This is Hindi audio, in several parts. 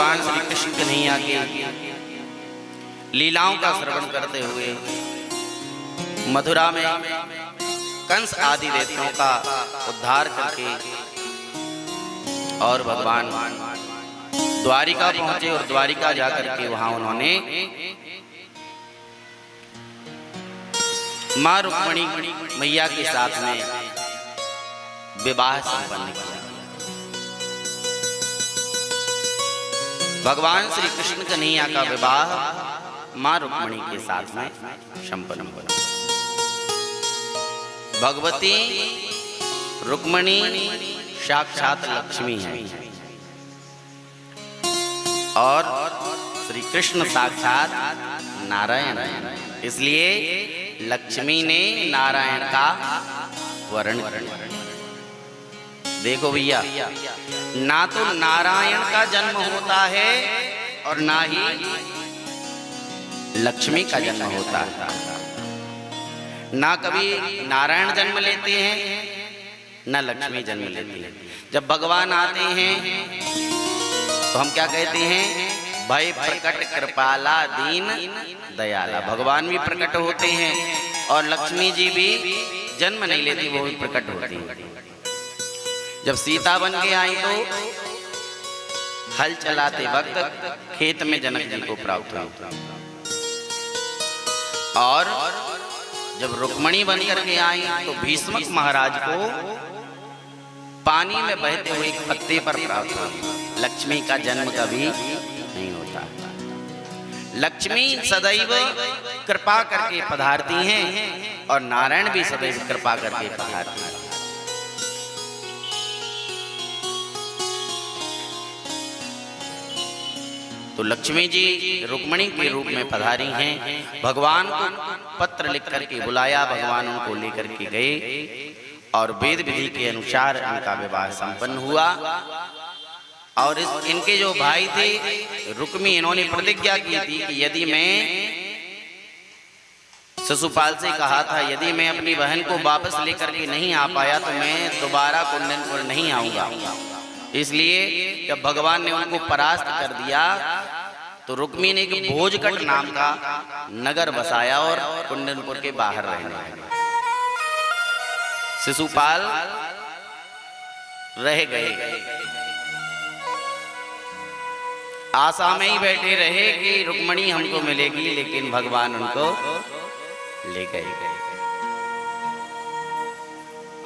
भगवान श्री कृष्ण कन्हैया के लीलाओं का श्रवण करते हुए मथुरा में कंस आदि दैत्यों का उद्धार करके और भगवान द्वारिका पहुंचे और द्वारिका जाकर के वहां उन्होंने मां रुक्मिणी मैया के साथ में विवाह संपन्न किया। भगवान श्री कृष्ण कन्हैया का विवाह मां रुक्मिणी के साथ में संपन्न हुआ। भगवती रुक्मिणी साक्षात लक्ष्मी है और श्री कृष्ण साक्षात नारायण है, इसलिए लक्ष्मी ने नारायण का वर्ण किया। देखो भैया, ना तो नारायण का जन्म होता है और ना ही लक्ष्मी का जन्म होता है। ना कभी नारायण जन्म लेते हैं ना लक्ष्मी जन्म लेती है। जब भगवान आते हैं तो हम क्या कहते हैं? भय प्रकट कृपाला दीन दयाला। भगवान भी प्रकट होते हैं और लक्ष्मी जी भी जन्म नहीं लेती, वो भी प्रकट होती है। जब सीता बन के आई तो हल चलाते वक्त खेत में जनक जी को प्राप्त हुई और जब रुक्मिणी बन करके आई तो भीष्मक महाराज को पानी में बहते हुए एक पत्ते पर प्राप्त हुई। लक्ष्मी का जन्म कभी नहीं होता। लक्ष्मी सदैव कृपा करके पधारती हैं और नारायण भी सदैव कृपा करके पधारते हैं। तो लक्ष्मी जी रुक्मिणी के रूप में पधारी हैं। भगवान को पत्र लिख करके बुलाया, भगवान उनको लेकर के गए और वेद विधि के अनुसार इनका विवाह संपन्न हुआ। और इनके जो भाई थे रुक्मी, इन्होंने प्रतिज्ञा की थी कि यदि मैं शिशुपाल से कहा था यदि मैं अपनी बहन को वापस लेकर के नहीं आ पाया तो मैं दोबारा कुंदनपुर नहीं आऊंगा। इसलिए जब भगवान ने उनको परास्त कर दिया तो रुक्मी ने एक भोजगढ़ नाम का नगर बसाया और कुंदनपुर के बाहर रहने लगे। शिशुपाल रह गए, आशा में ही बैठे रहे कि रुक्मिणी हमको मिलेगी, लेकिन भगवान उनको ले गए।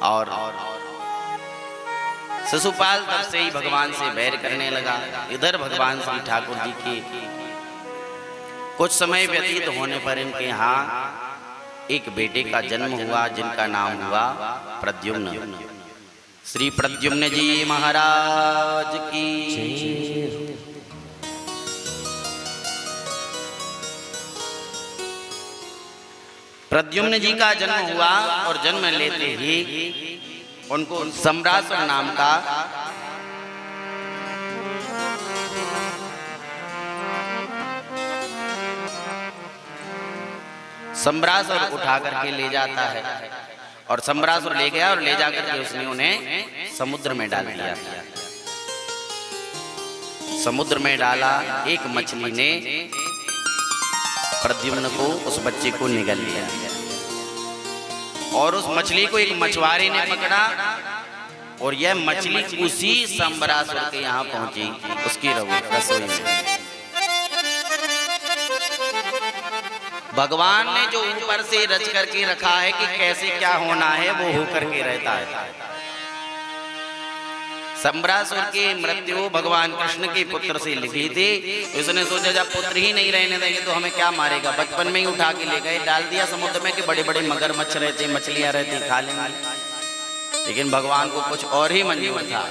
और शिशुपाल तब से ही भगवान से बैर करने लगा। इधर भगवान श्री ठाकुर जी के कुछ समय व्यतीत होने पर इनके यहाँ एक बेटे का जन्म हुआ जिनका नाम हुआ प्रद्युम्न। श्री प्रद्युम्न जी महाराज की। प्रद्युम्न जी का जन्म हुआ और जन्म लेते ही उनको सम्रासुर नाम का सम्रासुर उठा करके ले जाता है और सम्रासुर ले गया और ले जाकर के उसने उन्हें समुद्र में डाल दिया। समुद्र में डाला, एक मछली ने प्रद्युम्न को, उस बच्चे को निगल लिया और उस मछली को एक मछुआरे ने पकड़ा और यह मछली उसी सम्रासुर के यहाँ पहुंची, उसकी रसोई में। भगवान ने जो ऊपर से रच करके रखा है कि कैसे क्या होना है वो हो करके रहता है। सम्रासुर की मृत्यु भगवान कृष्ण के पुत्र से लिखी थी। उसने सोचा जब पुत्र ही नहीं रहने देंगे तो हमें क्या मारेगा। बचपन में ही उठा के ले गए, डाल दिया समुद्र में कि बड़े बड़े मगरमच्छ रहते, मछलियां रहती, खा लेंगे। लेकिन भगवान को कुछ और ही मंजूर था।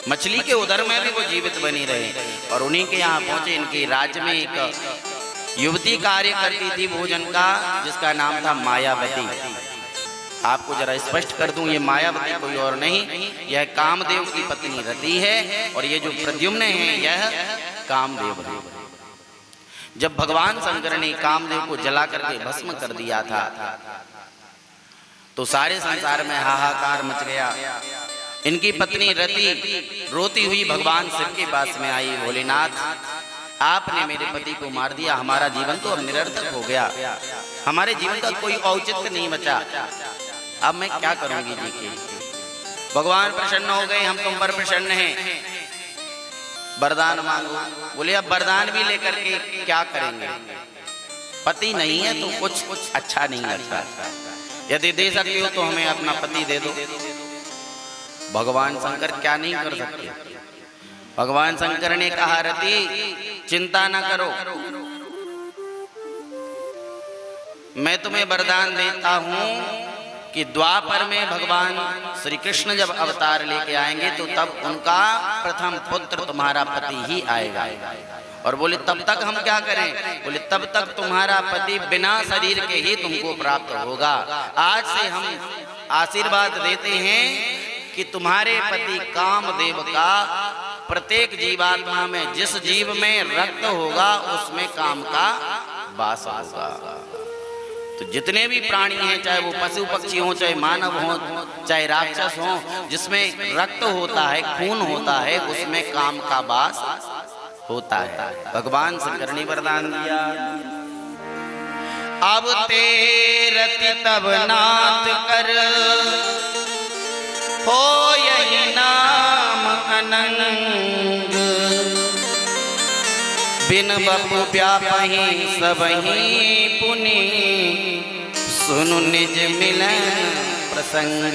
मछली के उदर में भी वो जीवित बनी रहे और उन्हीं के यहाँ पहुंचे। इनके राज्य में एक युवती कार्य करती थी भोजन का, जिसका नाम था मायावती। आपको जरा स्पष्ट कर दूं, ये मायावती कोई और नहीं, यह कामदेव की पत्नी रति है और ये जो प्रद्युम्न है यह कामदेव है। जब भगवान शंकर ने कामदेव को जला करके भस्म कर दिया था तो सारे संसार में हाहाकार मच गया। इनकी पत्नी रति रोती हुई भगवान शिव के पास में आई। भोलेनाथ, आपने मेरे पति को मार दिया, हमारा जीवन तो अब निरर्थक हो गया, हमारे जीवन का कोई औचित्य नहीं बचा, अब मैं क्या करूंगी जी की। भगवान प्रसन्न हो गए, हम तुम पर प्रसन्न हैं, वरदान मांगो। बोले अब वरदान भी लेकर के क्या करेंगे, पति नहीं है तो कुछ अच्छा नहीं लगता, यदि दे सकते हो तो हमें अपना पति दे दो। भगवान शंकर क्या नहीं कर सकते। भगवान शंकर ने कहा, रति चिंता न करो, मैं तुम्हें वरदान देता हूं कि द्वापर में भगवान श्री कृष्ण जब अवतार लेके आएंगे तो तब उनका प्रथम पुत्र तुम्हारा पति ही आएगा। और बोले तब तक हम क्या करें। बोले तब तक तुम्हारा पति बिना शरीर के ही तुमको प्राप्त होगा। आज से हम आशीर्वाद देते हैं कि तुम्हारे पति कामदेव का प्रत्येक जीवात्मा में जिस जीव में रक्त होगा उसमें काम का वास होगा। तो जितने भी प्राणी हैं, चाहे वो पशु पक्षी हो, चाहे मानव हो, चाहे राक्षस हो, जिसमें रक्त होता है, खून होता है, उसमें काम का वास होता है। भगवान शंकर ने वरदान दिया। अब तेरति तब नाथ कर हो यही नाम अनंग, बिन बपु व्यापहि सबहि पुनि, सुनु निज मिलन प्रसंग।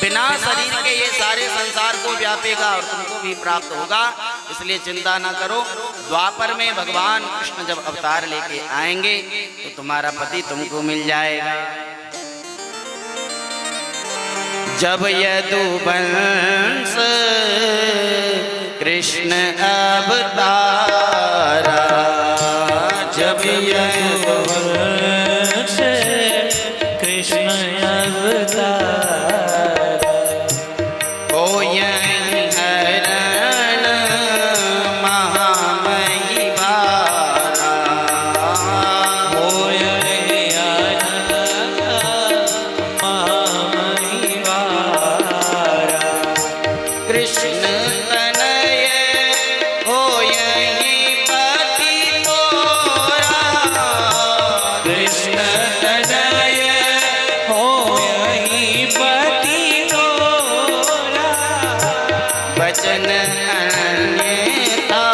बिना शरीर के ये सारे संसार को व्यापेगा और तुमको भी प्राप्त होगा, इसलिए चिंता ना करो। द्वापर में भगवान कृष्ण जब अवतार लेके आएंगे तो तुम्हारा पति तुमको मिल जाएगा। जब यदुवंश कृष्ण अवतारा, जब यदुवंश कृष्ण अवतारा, हो यही हरण महामही भारा, हो यही हरण महामही भारा, कृष्ण तनय हो यही पति तोरा, कृष्ण तनय हो यही पति तोरा, वचन अन्यथा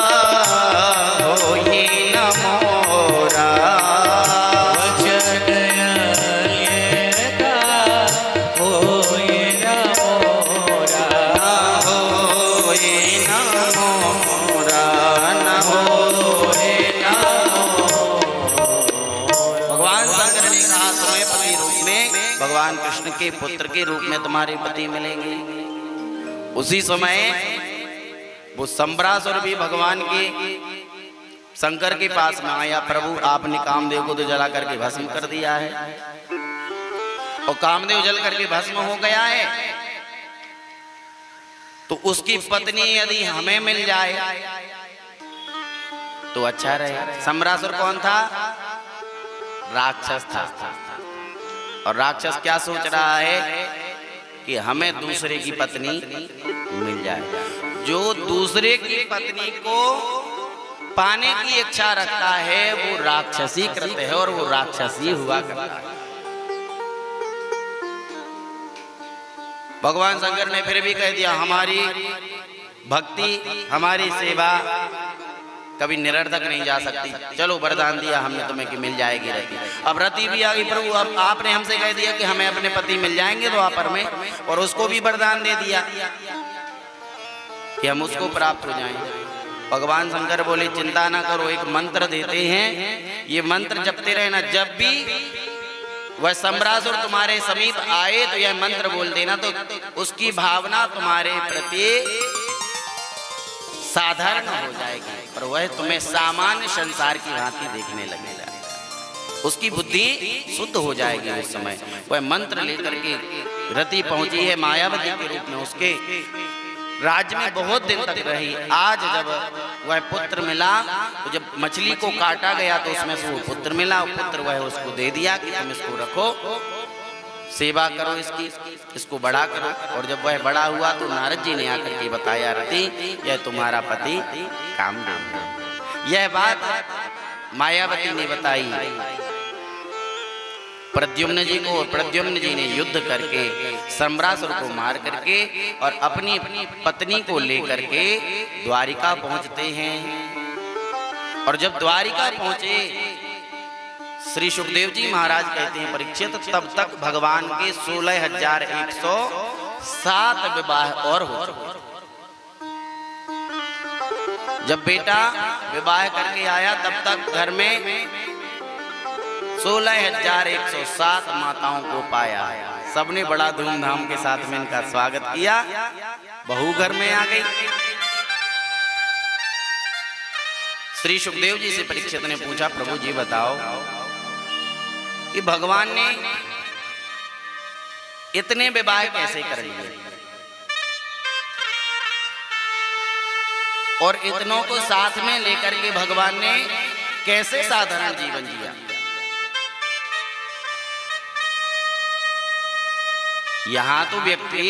होहि न मोरा, वचन अन्यथा होहि न मोरा, होहि न मोरा, न होहि न मोरा। भगवान शंकर ने कहा तुम्हें पति रूप में भगवान कृष्ण के पुत्र के रूप में तुम्हारे पति मिलेंगे। उसी समय वो संबरासुर भी भगवान के शंकर के पास में आया। प्रभु आपने कामदेव को तो जला करके भस्म कर दिया है और कामदेव जल करके भस्म हो गया है, तो उसकी पत्नी यदि हमें मिल जाए तो अच्छा रहे। संबरासुर कौन था? राक्षस था। और राक्षस क्या सोच रहा है कि हमें दूसरे की पत्नी मिल जाए। जो दूसरे की पत्नी को पाने की इच्छा रखता है वो राक्षसी कृत है और वो राक्षसी हुआ करता है। भगवान शंकर ने फिर भी कह दिया हमारी भक्ति, हमारी सेवा कभी निरर्थक नहीं जा सकती। चलो वरदान दिया हमने तुम्हें कि मिल जाएगी रति। अब रति भी आ गई। प्रभु अब आपने हमसे कह दिया कि हमें अपने पति मिल जाएंगे द्वापर में, और उसको भी वरदान दे दिया कि हम उसको प्राप्त हो जाएंगे। भगवान शंकर बोले चिंता ना करो, एक मंत्र देते हैं, ये मंत्र जपते रहना। जब भी वह संबरासुर तुम्हारे समीप आए तो यह मंत्र बोल देना, तो उसकी भावना तुम्हारे प्रति साधारण हो जाएगी और वह तुम्हें सामान्य संसार की भांति देखने लगेगा। उसकी बुद्धि शुद्ध हो जाएगी। उस समय वह मंत्र लेकर के रति पहुंची है मायावती के रूप में। उसके राज्य में बहुत दिन तक रही। आज जब वह पुत्र मिला तो जब मछली को काटा गया तो उसमें से वो पुत्र मिला। पुत्र वह उसको दे दिया कि तुम इसको रखो, सेवा करो इसकी, इसको बड़ा करो। और जब वह बड़ा हुआ तो नारद जी ने आकर के बताया, रति यह तुम्हारा पति कामदेव है। यह बात मायावती ने बताई प्रद्युम्न जी को, और प्रद्युम्न जी ने युद्ध करके सम्रासुर को मार करके और अपनी पत्नी को लेकर के द्वारिका पहुंचते हैं। और जब द्वारिका पहुंचे, श्री सुखदेव जी महाराज कहते हैं, परीक्षित तब तक भगवान के 16,107 विवाह और हो चुके। जब बेटा विवाह करके आया तब तक घर में 16,107 माताओं को पाया। सबने बड़ा धूमधाम के साथ में इनका स्वागत किया। बहू घर में आ गई। श्री सुखदेव जी से परीक्षित ने पूछा, प्रभु जी बताओ कि भगवान ने इतने विवाह कैसे कर लिए और इतनों को साथ में लेकर के भगवान ने कैसे साधारण जीवन जिया। यहां तो व्यक्ति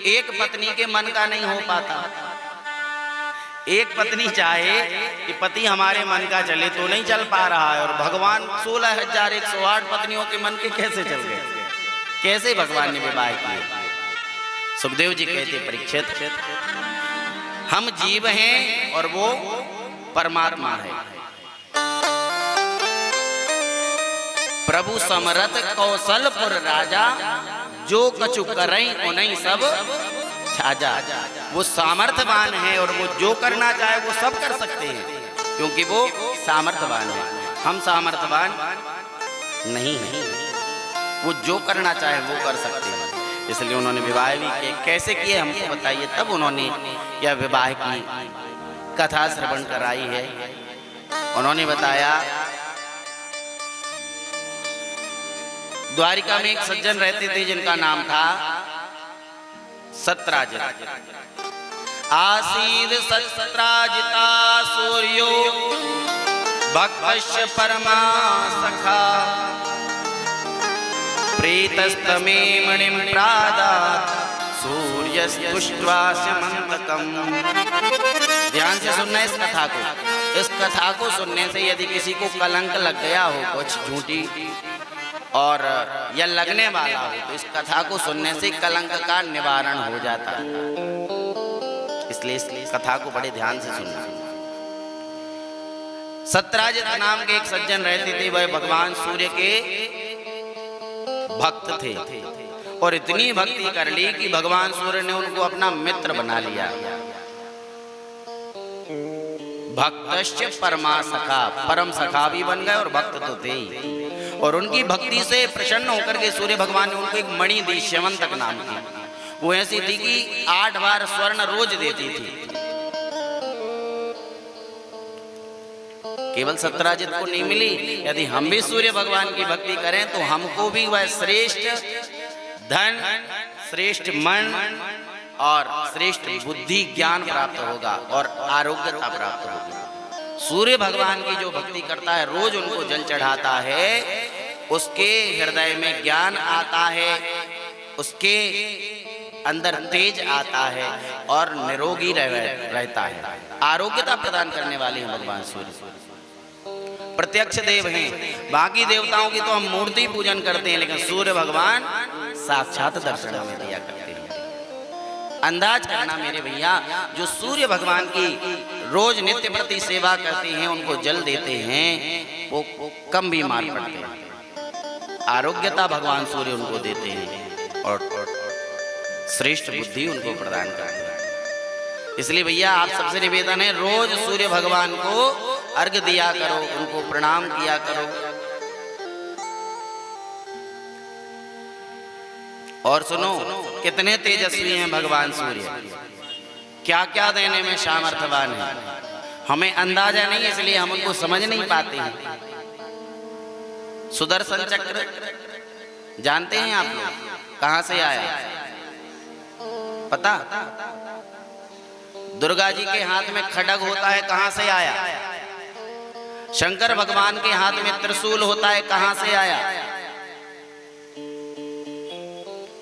एक पत्नी के मन का नहीं हो पाता। एक पत्नी चाहे कि पति हमारे मन का चले तो नहीं चल पा रहा है, और भगवान 16,108 पत्नियों के मन के कैसे चल गए? कैसे भगवान ने विवाह किए? सुखदेव जी कहते, परीक्षित हम जीव हैं और वो परमात्मा है। प्रभु समरथ कौशलपुर राजा, जो कछु करई उन्हीं सब छाजा। वो सामर्थ्यवान है और वो जो करना चाहे वो सब कर सकते हैं, क्योंकि वो सामर्थ्यवान है। हम सामर्थ्यवान नहीं हैं। वो जो करना चाहे वो कर सकते हैं। इसलिए उन्होंने विवाह भी किए। कैसे किए हमको बताइए। तब उन्होंने यह विवाह की कथा श्रवण कराई है। उन्होंने बताया, द्वारिका में एक सज्जन रहते थे जिनका नाम था सत्राजित। आसीद सत्राजिता सूर्यो भक्तस्य परमा सखा, प्रीतस्तमे मणिं प्रादात् सूर्यस्तुष्ट्वा स्यमन्तकम्। ध्यान से सुनना इस कथा को। इस कथा को सुनने से यदि किसी को कलंक लग गया हो, कुछ झूठी और या लगने वाला हो, तो इस कथा को सुनने से कलंक का निवारण हो जाता है। इसलिए इस कथा को बड़े ध्यान से सुनना। सत्राजित नाम के एक सज्जन रहते थे। वह भगवान सूर्य के भक्त थे और इतनी भक्ति कर ली कि भगवान सूर्य ने उनको अपना मित्र बना लिया। भक्तस्य परमा सखा, परम सखा भी बन गए और भक्त तो थे ही। और उनकी भक्ति से प्रसन्न होकर के सूर्य भगवान ने उनको एक मणि दी, स्यमंतक नाम की। वो ऐसी थी कि 8 बार स्वर्ण रोज देती थी। केवल सत्राजित को नहीं मिली। यदि हम भी सूर्य भगवान की भक्ति करें तो हमको भी वह श्रेष्ठ धन, श्रेष्ठ मन और श्रेष्ठ बुद्धि ज्ञान प्राप्त होगा और आरोग्यता प्राप्त होगी। सूर्य भगवान की जो भक्ति करता है, रोज उनको जल चढ़ाता है, उसके हृदय में ज्ञान आता है, उसके अंदर तेज आता है और निरोगी रहता है। आरोग्यता प्रदान करने वाले हैं भगवान सूर्य। प्रत्यक्ष देव हैं। बाकी देवताओं की तो हम मूर्ति पूजन करते हैं, लेकिन सूर्य भगवान साक्षात दर्शन हमें दिया करते हैं। अंदाज करना मेरे भैया, जो सूर्य भगवान की रोज नित्य प्रति सेवा करते हैं, उनको जल देते हैं, वो कम बीमार पड़ते हैं। आरोग्यता भगवान सूर्य उनको देते हैं और श्रेष्ठ बुद्धि उनको प्रदान करते हैं। इसलिए भैया आप सबसे निवेदन है, रोज सूर्य भगवान को अर्घ्य दिया करो, उनको प्रणाम किया करो। और सुनो, कितने तेजस्वी हैं भगवान सूर्य, क्या क्या देने में सामर्थ्यवान है। हमें अंदाजा नहीं, इसलिए हम उनको समझ नहीं पाते हैं। सुदर्शन चक्र जानते हैं आप लोग, कहां से आया पता? दुर्गा जी के हाथ में खड्ग होता है, कहां से आया? शंकर भगवान के हाथ में त्रिशूल होता है, कहां से आया?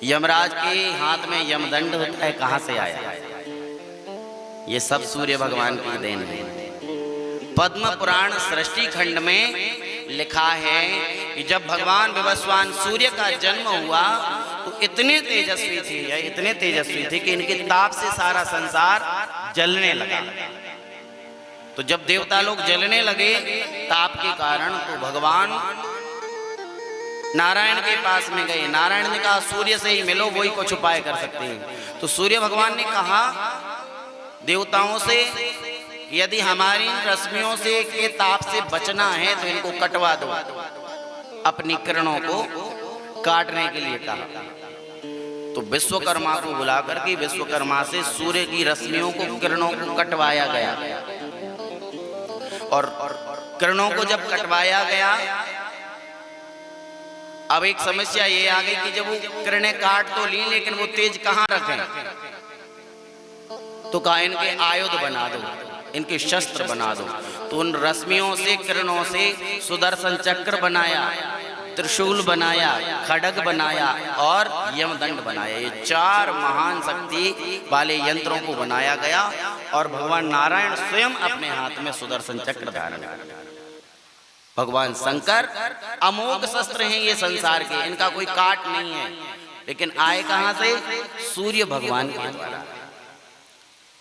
यमराज के हाथ में यमदंड होता है, कहां से आया? ये सब सूर्य भगवान की देन है। पद्म पुराण सृष्टि खंड में लिखा है कि जब भगवान विवस्वान सूर्य का जन्म हुआ तो इतने तेजस्वी थे, या इतने तेजस्वी थे कि इनके ताप से सारा संसार जलने लगा। तो जब देवता लोग जलने लगे ताप के कारण, तो भगवान नारायण के पास में गए। नारायण ने कहा सूर्य से ही मिलो, वही कुछ उपाय कर सकते हैं। तो सूर्य भगवान ने कहा देवताओं से, यदि हमारी रश्मियों से के ताप से बचना है तो इनको कटवा दो। अपनी किरणों को काटने के लिए कहा। तो विश्वकर्मा को बुलाकर के विश्वकर्मा से सूर्य की रश्मियों को, किरणों को कटवाया गया। और किरणों को जब कटवाया गया, अब एक समस्या ये आ गई कि जब वो किरणें काट तो ली, लेकिन वो तेज कहाँ रखें? तो कहा इनके आयुध बना दो, इनके शस्त्र बना दो। तो उन रश्मियों से, किरणों से सुदर्शन चक्र बनाया, त्रिशूल बनाया, खड्ग बनाया और यमदंड बनाया। ये 4 महान शक्ति वाले यंत्रों को बनाया गया। और भगवान नारायण स्वयं अपने हाथ में सुदर्शन चक्र धारण कर। भगवान शंकर अमोघ शस्त्र हैं ये संसार के, इनका कोई काट नहीं है। लेकिन आए कहां से? सूर्य भगवान के द्वारा।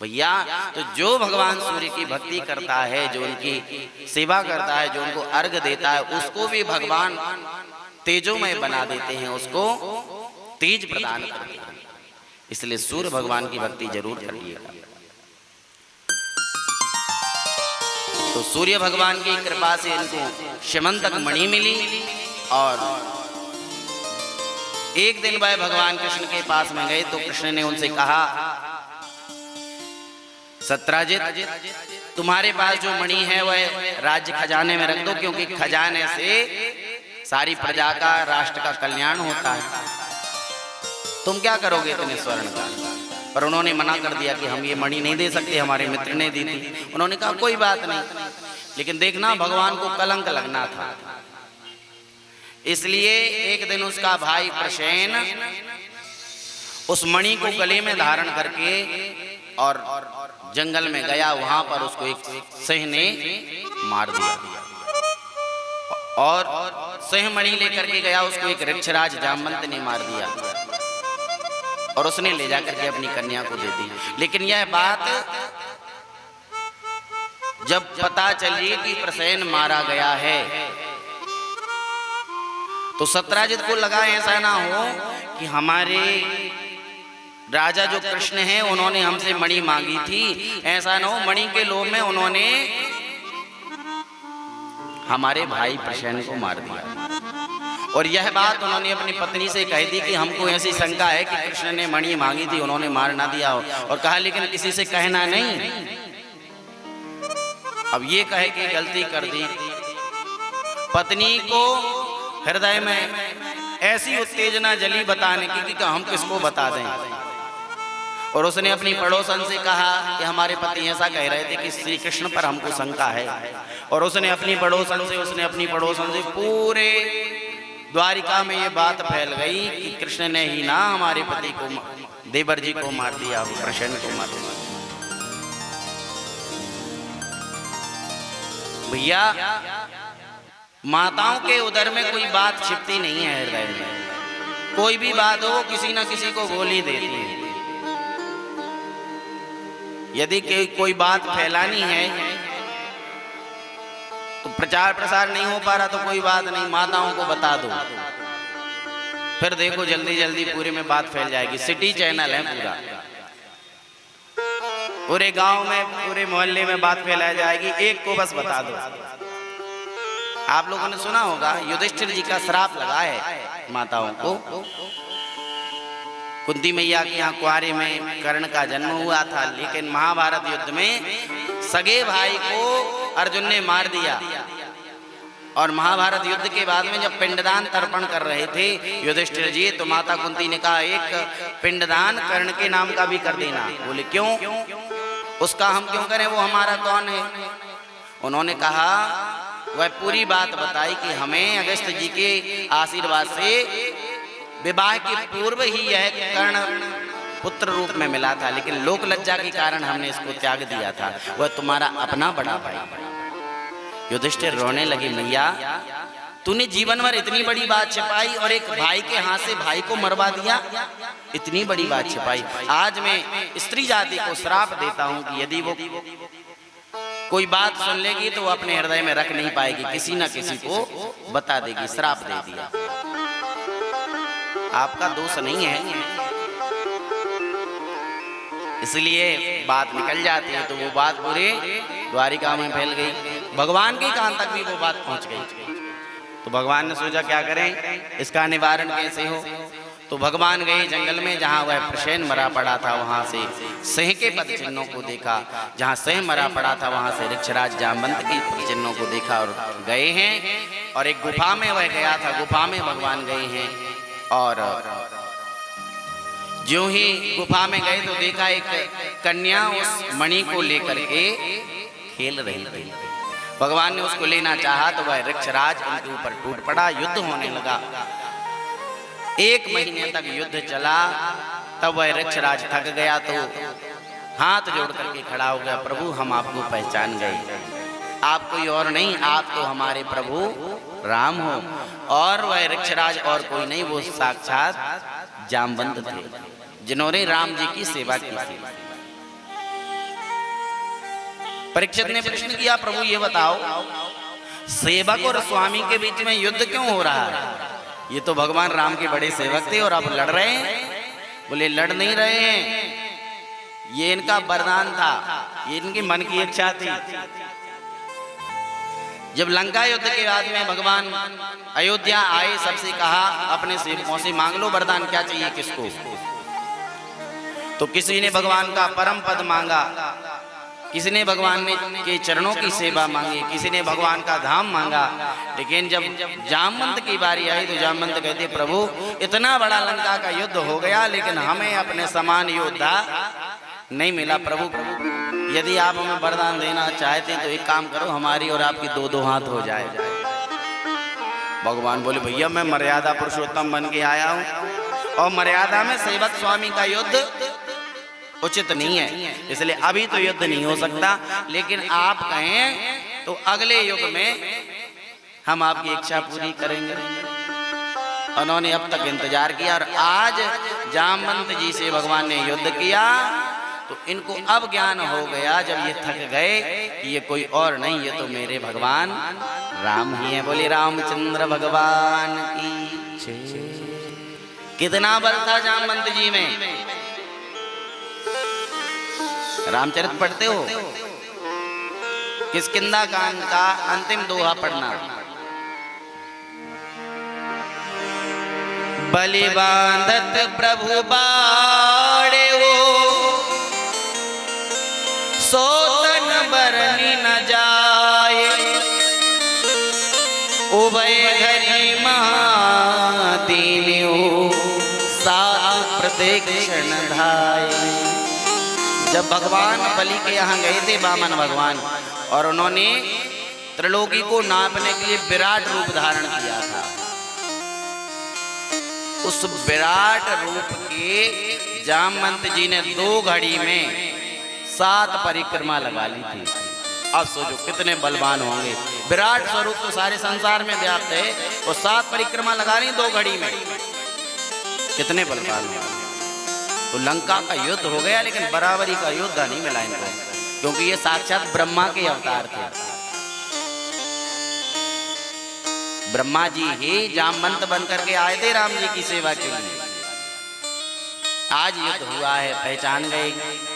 भैया, तो जो भगवान सूर्य की भक्ति करता है, जो उनकी सेवा करता है, जो उनको अर्घ देता है, उसको भी भगवान तेजोमय बना देते हैं, उसको तेज प्रदान करते हैं। इसलिए सूर्य भगवान की भक्ति जरूर करिएगा। तो सूर्य भगवान की कृपा से इनको श्यमंतक मणि मिली। और एक दिन वह भगवान कृष्ण के पास में गए तो कृष्ण ने उनसे कहा सत्राजित, तुम्हारे पास जो मणि है वह राज्य खजाने में रख दो, क्योंकि खजाने से सारी प्रजा का, राष्ट्र का कल्याण होता है। तुम क्या करोगे इतने स्वर्ण का? पर उन्होंने मना कर दिया कि हम ये मणि नहीं दे सकते, हमारे मित्र ने दी थी। उन्होंने कहा कोई बात नहीं, लेकिन देखना भगवान को कलंक लगना था। इसलिए एक दिन उसका भाई प्रसेन उस मणि को गले में धारण करके और जंगल में गया। वहां पर उसको एक सिंह ने मार दिया। और सिंह मणि लेकर के गया, उसको एक ऋक्षराज जामवंत ने मार दिया। और उसने ले जाकर के अपनी कन्या को दे दी। लेकिन यह बात जब पता चली कि प्रसेन मारा गया है, तो सत्राजित को लगा ऐसा ना हो कि हमारे राजा जो कृष्ण हैं उन्होंने हमसे मणि मांगी थी, ऐसा ना हो मणि के लोभ में उन्होंने हमारे भाई प्रसेन को मार दिया। और यह बात उन्होंने अपनी पत्नी से कह दी कि हमको ऐसी शंका है कि कृष्ण ने मणि मांगी थी, उन्होंने मार ना दिया हो। और कहा लेकिन किसी से कहना नहीं। अब ये कहे कि गलती कर दी। पत्नी को हृदय में ऐसी उत्तेजना जली बताने की कि हम किसको बता दें। और उसने अपनी पड़ोसन से कहा कि हमारे पति ऐसा कह रहे थे कि श्री कृष्ण पर हमको शंका है। और उसने अपनी पड़ोसन से पूरे द्वारिका में ये बात फैल गई कि कृष्ण ने ही ना हमारे पति को, देवर जी को मार दिया, प्रसेन को मार दिया। भैया, माताओं के उदर में कोई बात छिपती नहीं है हृदय में। कोई भी बात हो किसी ना किसी को बोल ही देती है। यदि कोई बात फैलानी है तो प्रचार प्रसार नहीं हो पा रहा तो कोई बात नहीं, माताओं को बता दो, फिर देखो जल्दी जल्दी पूरे में बात फैल जाएगी। सिटी चैनल है पूरा, पूरे गांव में, पूरे मोहल्ले में बात फैलाई जाएगी। एक को बस बता दो। आप लोगों ने सुना होगा युधिष्ठिर जी का श्राप लगा है माताओं को। कुंती मैया के यहाँ कुआरे में कर्ण का जन्म हुआ था, लेकिन महाभारत युद्ध में सगे भाई को अर्जुन ने मार दिया। और महाभारत युद्ध के बाद में जब पिंडदान तर्पण कर रहे थे युधिष्ठिर जी, तो माता कुंती ने कहा एक पिंडदान कर्ण के नाम का भी कर देना। बोले क्यों? उसका हम क्यों करें, वो हमारा कौन है? उन्होंने कहा, वह पूरी बात बताई कि हमें अगस्त जी के आशीर्वाद से विवाह के पूर्व ही यह कर्ण पुत्र रूप में मिला था, लेकिन लोक लज्जा के कारण हमने इसको त्याग दिया था। वह तुम्हारा अपना बड़ा भाई। युधिष्ठिर रोने लगे, मैया तूने जीवन भर इतनी बड़ी बात छिपाई और एक भाई के हाथ से भाई को मरवा दिया, इतनी बड़ी बात छिपाई। आज मैं स्त्री जाति को श्राप देता हूं कि यदि वो कोई बात सुन लेगी तो वो अपने हृदय में रख नहीं पाएगी, किसी ना किसी को बता देगी। श्राप दे दिया। आपका दोष नहीं है, इसलिए बात निकल जाती है। तो वो बात पूरे द्वारिका में फैल गई, भगवान के कान तक भी वो बात पहुंच गई। तो भगवान ने सोचा क्या करें, इसका निवारण कैसे हो। तो भगवान गए जंगल में, जहाँ वह प्रसेन मरा पड़ा था, वहां से सिंह के पद चिन्हों को देखा। जहाँ सिंह मरा पड़ा था वहां से ऋक्षराज जामवंत के पद चिन्हों को देखा और गए हैं। और एक गुफा में वह गया था, गुफा में भगवान गए हैं। और जो ही गुफा में गए तो देखा एक कन्या उस मणि को लेकर के खेल रही थी। भगवान ने उसको लेना चाहा तो वह ऋक्षराज उनके ऊपर टूट पड़ा, युद्ध होने लगा। 1 महीने तक युद्ध चला। तब वह ऋक्षराज थक गया तो हाथ जोड़ करके खड़ा हो गया, प्रभु हम आपको पहचान गए, आप कोई और नहीं, आप तो हमारे प्रभु राम हो। और वह ऋक्षराज और कोई नहीं, वो साक्षात जामवंत थे, जिन्होंने राम जी की सेवा की थी। परीक्षित ने प्रश्न किया, प्रभु ये बताओ सेवक और स्वामी के बीच में युद्ध क्यों हो रहा है? ये तो भगवान राम के बड़े सेवक थे और अब लड़ रहे हैं। बोले लड़ नहीं रहे हैं, ये इनका वरदान था, ये इनकी मन की इच्छा थी। जब लंका युद्ध के बाद में भगवान अयोध्या आए, सबसे कहा अपने सेवकों से मांग लो वरदान, क्या चाहिए किसको। तो किसी ने भगवान का परम पद मांगा, किसी ने भगवान ने के चरणों की सेवा मांगी, किसी ने भगवान का धाम मांगा। लेकिन जब जामवंत की बारी आई तो जामवंत कहते प्रभु इतना बड़ा लंका का युद्ध हो गया, लेकिन हमें अपने समान योद्धा नहीं मिला। प्रभु यदि आप हमें वरदान देना चाहते तो एक काम करो, हमारी और आपकी 2-2 हाथ हो जाए। भगवान बोले भैया मैं मर्यादा पुरुषोत्तम बन के आया हूँ और मर्यादा में सेवक स्वामी का युद्ध उचित नहीं है, इसलिए अभी तो युद्ध नहीं हो सकता, लेकिन आप कहें तो अगले युग में हम आपकी इच्छा पूरी करेंगे। उन्होंने अब तक इंतजार किया और आज जामवंत जी से भगवान ने युद्ध किया। तो इनको अब ज्ञान हो गया जब ये थक गए कि ये कोई और नहीं, ये तो मेरे भगवान राम ही है। बोले रामचंद्र भगवान की। कितना बल था जामवंत जी में। रामचरित पढ़ते हो, किष्किंधा कांड का अंतिम दोहा पढ़ना। बलि बांधत प्रभु बाड़े हो, सोतन बरनी न जाए, उभय घरी महादीन हो, सात प्रदक्षिण धाये। जब भगवान बलि के यहाँ गए थे वामन भगवान, और उन्होंने त्रिलोकी को नापने के लिए विराट रूप धारण किया था, उस विराट रूप के जामवंत जी ने 2 घड़ी में 7 परिक्रमा लगा ली थी। अब सोचो कितने बलवान होंगे। विराट स्वरूप तो सारे संसार में व्याप्त है, और 7 परिक्रमा लगा रही 2 घड़ी में, कितने बलवान होंगे। तो लंका का युद्ध हो गया, लेकिन बराबरी का योद्धा नहीं मिला इनको, क्योंकि ये साक्षात ब्रह्मा के अवतार थे। ब्रह्मा जी ही जामवंत बनकर के आए थे राम जी की सेवा के लिए। आज युद्ध हुआ है, पहचान गए,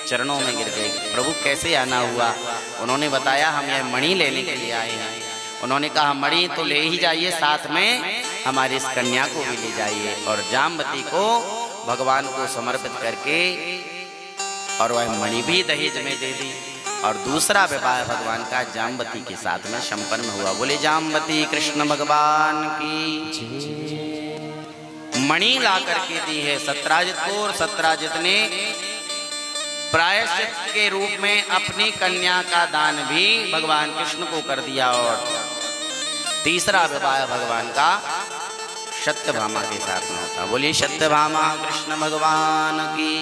चरणों में गिर गए। प्रभु कैसे आना हुआ? उन्होंने बताया हम यह मणि लेने के लिए आए हैं। उन्होंने कहा मणि तो ले ही जाइए, साथ में हमारी इस कन्या को भी ले जाइए। और जामवती को भगवान को समर्पित करके और वह मणि भी दहेज में दे दी। और दूसरा विवाह भगवान का जामवती के साथ में संपन्न हुआ। बोले जामवती कृष्ण भगवान की। मणि ला करके दी है सत्राजित को, और सत्राजित ने प्रायश्चित के रूप में अपनी कन्या का दान भी भगवान कृष्ण को कर दिया। और तीसरा विवाह भगवान का सत्यभामा के साथ में होता। बोलिए सत्यभामा कृष्ण भगवान की।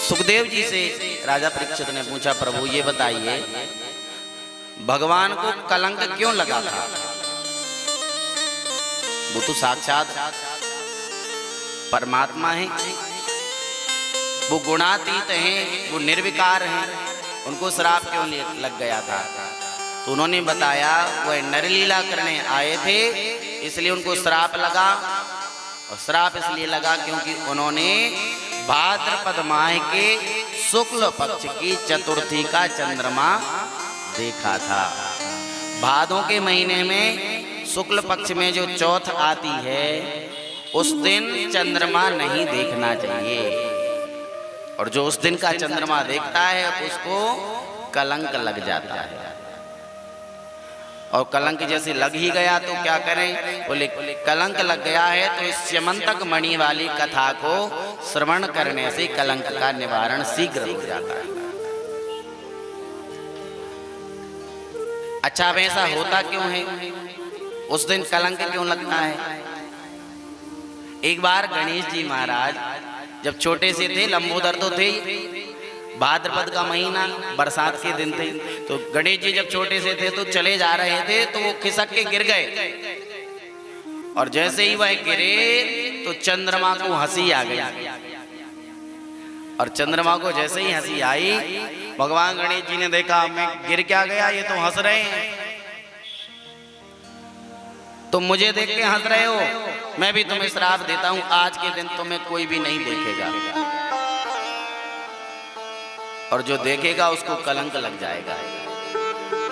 सुखदेव जी से राजा परीक्षित ने पूछा, प्रभु ये बताइए भगवान को कलंक क्यों लगा था? वो तो साक्षात परमात्मा है, वो गुणातीत हैं, वो निर्विकार हैं, उनको श्राप क्यों लग गया था? तो उन्होंने बताया वह नरलीला करने आए थे इसलिए उनको श्राप लगा। और श्राप इसलिए लगा क्योंकि उन्होंने भाद्रपद माह के शुक्ल पक्ष की चतुर्थी का चंद्रमा देखा था। भादों के महीने में शुक्ल पक्ष में जो चौथ आती है उस दिन चंद्रमा नहीं देखना चाहिए, और जो उस दिन का चंद्रमा देखता है उसको कलंक लग जाता है। और कलंक जैसे लग ही गया तो क्या करें? बोले कलंक लग गया है तो इस स्यमंतक मणि वाली कथा को श्रवण करने से कलंक का निवारण शीघ्र हो जाता है। अच्छा, अब ऐसा होता क्यों है? उस दिन कलंक क्यों लगता है? एक बार गणेश जी महाराज जब छोटे से थे, लंबोदर तो थे, भाद्रपद का महीना बरसात के दिन थे, तो गणेश जी जब छोटे से थे तो चले जा रहे थे तो वो खिसक के गिर गए, और जैसे ही वह गिरे तो चंद्रमा को हंसी आ गई। और चंद्रमा को जैसे ही हंसी आई, भगवान गणेश जी ने देखा मैं गिर क्या गया, ये तो हंस रहे हैं, तुम मुझे देख के हंस रहे हो, मैं भी तुम्हें श्राप देता हूं, आज के दिन तुम्हें कोई भी नहीं देखेगा, और जो देखेगा उसको कलंक लग जाएगा।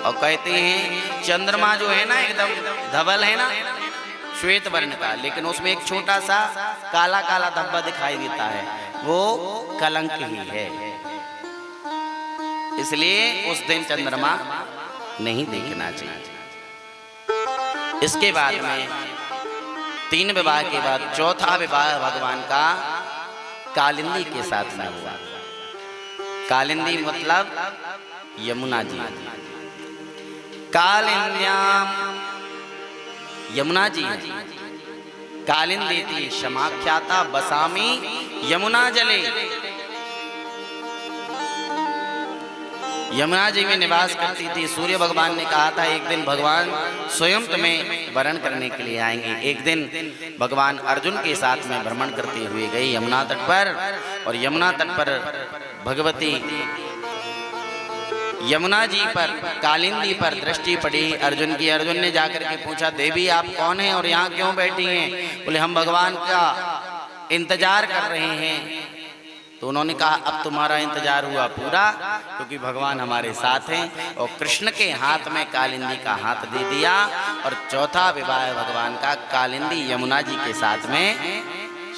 और कहते हैं चंद्रमा जो है ना एकदम धवल है ना, श्वेत वर्ण का, लेकिन उसमें एक छोटा सा काला काला धब्बा दिखाई देता है, वो कलंक ही है। इसलिए उस दिन चंद्रमा नहीं देखना चाहिए। इसके बाद में 3 विवाह के बाद चौथा विवाह भगवान का कालिंदी के साथ में हुआ। कालिंदी मतलब यमुना जी। कालिंद्याम यमुना जी, कालिंदी क्षमाख्याता बसामी यमुना जले। यमुना जी में निवास करती थी। सूर्य भगवान ने कहा था एक दिन भगवान स्वयं तुम्हें वरण करने के लिए आएंगे। एक दिन भगवान अर्जुन के साथ में भ्रमण करते हुए गए यमुना तट पर, और यमुना तट पर भगवती यमुना जी पर कालिंदी पर दृष्टि पड़ी अर्जुन की। अर्जुन ने जाकर के पूछा, देवी आप कौन हैं और यहाँ क्यों बैठी हैं? बोले हम भगवान का इंतजार कर रहे हैं। तो उन्होंने कहा अब तुम्हारा इंतजार हुआ पूरा, क्योंकि भगवान हमारे साथ हैं। और कृष्ण के हाथ में कालिंदी का हाथ दे दिया, और चौथा विवाह भगवान का कालिंदी यमुना जी के साथ में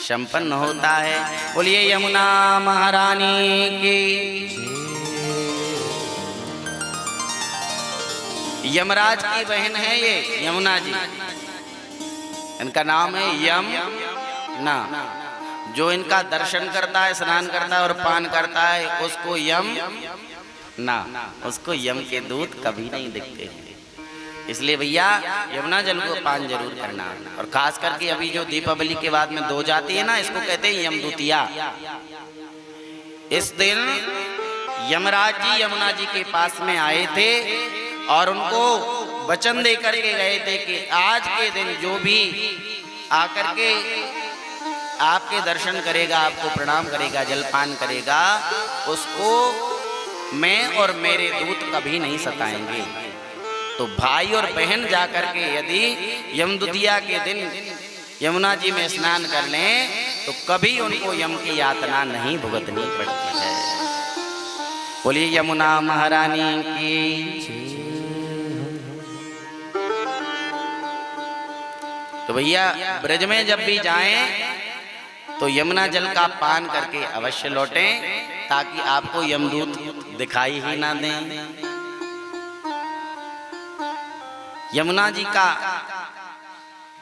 संपन्न होता है। बोलिए यमुना महारानी की। यमराज की बहन है ये यमुना जी, इनका नाम है यमुना। जो इनका दर्शन करता है, स्नान करता है और पान करता है उसको यम ना, उसको यम के दूत कभी नहीं दिखते। इसलिए भैया यमुना जल को पान जरूर करना। और खास करके अभी जो दीपावली के बाद में 2 जाती है ना, इसको कहते हैं यमदूतिया। इस दिन यमराज जी यमुना जी के पास में आए थे और उनको वचन दे करके गए थे कि आज के दिन जो भी आकर के आपके दर्शन करेगा, आपको प्रणाम करेगा, जलपान करेगा, उसको मैं और मेरे दूत कभी नहीं सताएंगे। तो भाई और बहन जाकर के यदि यमदूतिया के दिन यमुना जी में स्नान कर लें तो कभी उनको यम की यातना नहीं भुगतनी पड़ती है। बोलिए यमुना महारानी की। तो भैया ब्रज में जब भी जाएं तो यमुना जल का पान करके अवश्य लौटें, ताकि आपको यमदूत दिखाई ही ना दें। यमुना जी का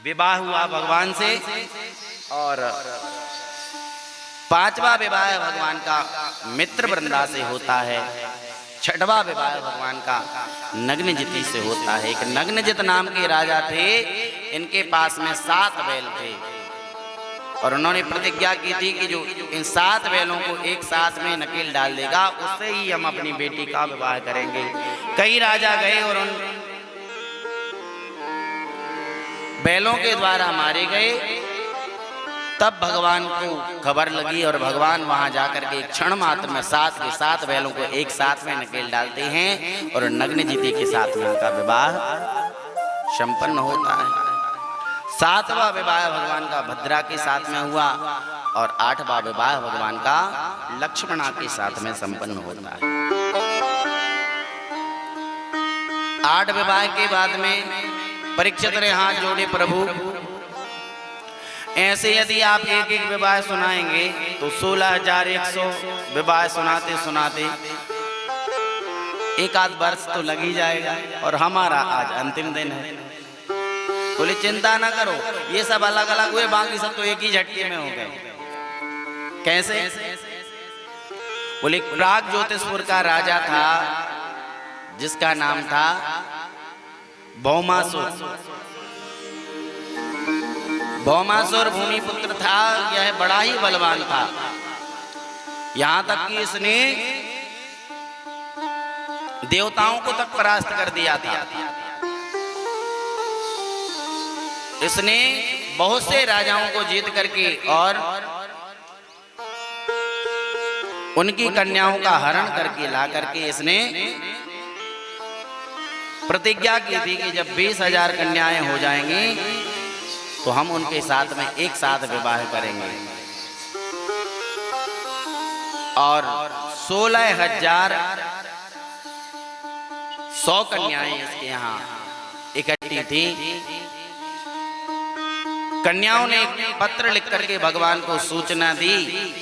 विवाह हुआ भगवान से, और 5वां विवाह भगवान का मित्र वृंदा से होता है। छठवां विवाह भगवान का नग्नजिति से होता है। एक नग्नजित नाम के राजा थे, इनके पास में 7 बैल थे और उन्होंने प्रतिज्ञा की थी कि जो इन 7 बैलों को एक साथ में नकेल डाल देगा उससे ही हम अपनी बेटी का विवाह करेंगे। कई राजा गए और उन बैलों के द्वारा मारे गए। तब भगवान को खबर लगी और भगवान वहां जाकर के एक क्षण मात्र में 7 के 7 बैलों को एक साथ में नकेल डालते हैं और नग्नजिति के साथ में उनका विवाह संपन्न होता है। 7वां विवाह भगवान का भद्रा के साथ में हुआ और 8वां विवाह भगवान का लक्ष्मणा के साथ में संपन्न होता है। 8 विवाह के बाद में परीक्षित ने हाथ जोड़े, प्रभु ऐसे यदि आप एक एक विवाह सुनाएंगे तो 16,100 विवाह सुनाते सुनाते एक आध वर्ष तो लग ही जाएगा और हमारा आज अंतिम दिन है। बोले चिंता ना करो, ये सब अलग अलग हुए, बाकी सब तो एक ही झटके में हो गए। कैसे? बोले प्राग ज्योतिषपुर का राजा था जिसका नाम था भौमासुर। भौमासुर भूमिपुत्र था, यह बड़ा ही बलवान था। यहां तक कि इसने देवताओं को तक परास्त कर दिया था। इसने बहुत से राजाओं को जीत करके और उनकी कन्याओं का हरण करके ला करके इसने प्रतिज्ञा की थी कि जब 20,000 कन्याएं हो जाएंगी तो हम उनके साथ में एक साथ विवाह करेंगे। और 16,100 कन्याएं इसके यहाँ इकट्ठी थी। कन्याओं ने एक पत्र लिख करके भगवान को सूचना दी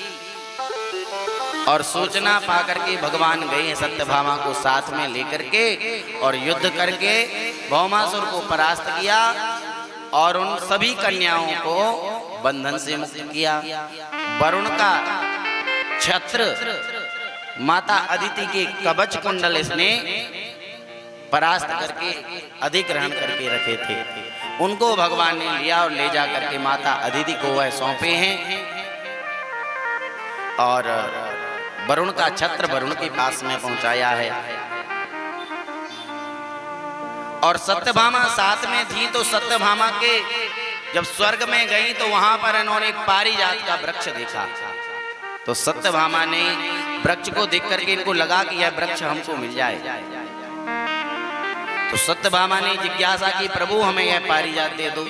और सूचना पाकर के भगवान गए सत्यभामा को साथ में लेकर के और युद्ध करके भौमासुर को परास्त किया और उन सभी कन्याओं को बंधन से मुक्त किया। वरुण का छत्र माता अदिति के कवच कुंडल इसने परास्त करके अधिग्रहण करके रखे थे, उनको भगवान ने लिया और ले जा करके माता अदिति को वह सौंपे हैं और वरुण का छत्र वरुण के पास में पहुंचाया है। और सत्यभामा साथ में थी, तो सत्यभामा के जब स्वर्ग में गई तो वहां पर इन्होंने एक पारिजात का वृक्ष देखा। तो सत्यभामा ने वृक्ष को देख करके इनको लगा कि यह वृक्ष हमको मिल जाए। तो सत्यभामा ने जिज्ञासा की, प्रभु हमें यह पारिजात दे दो।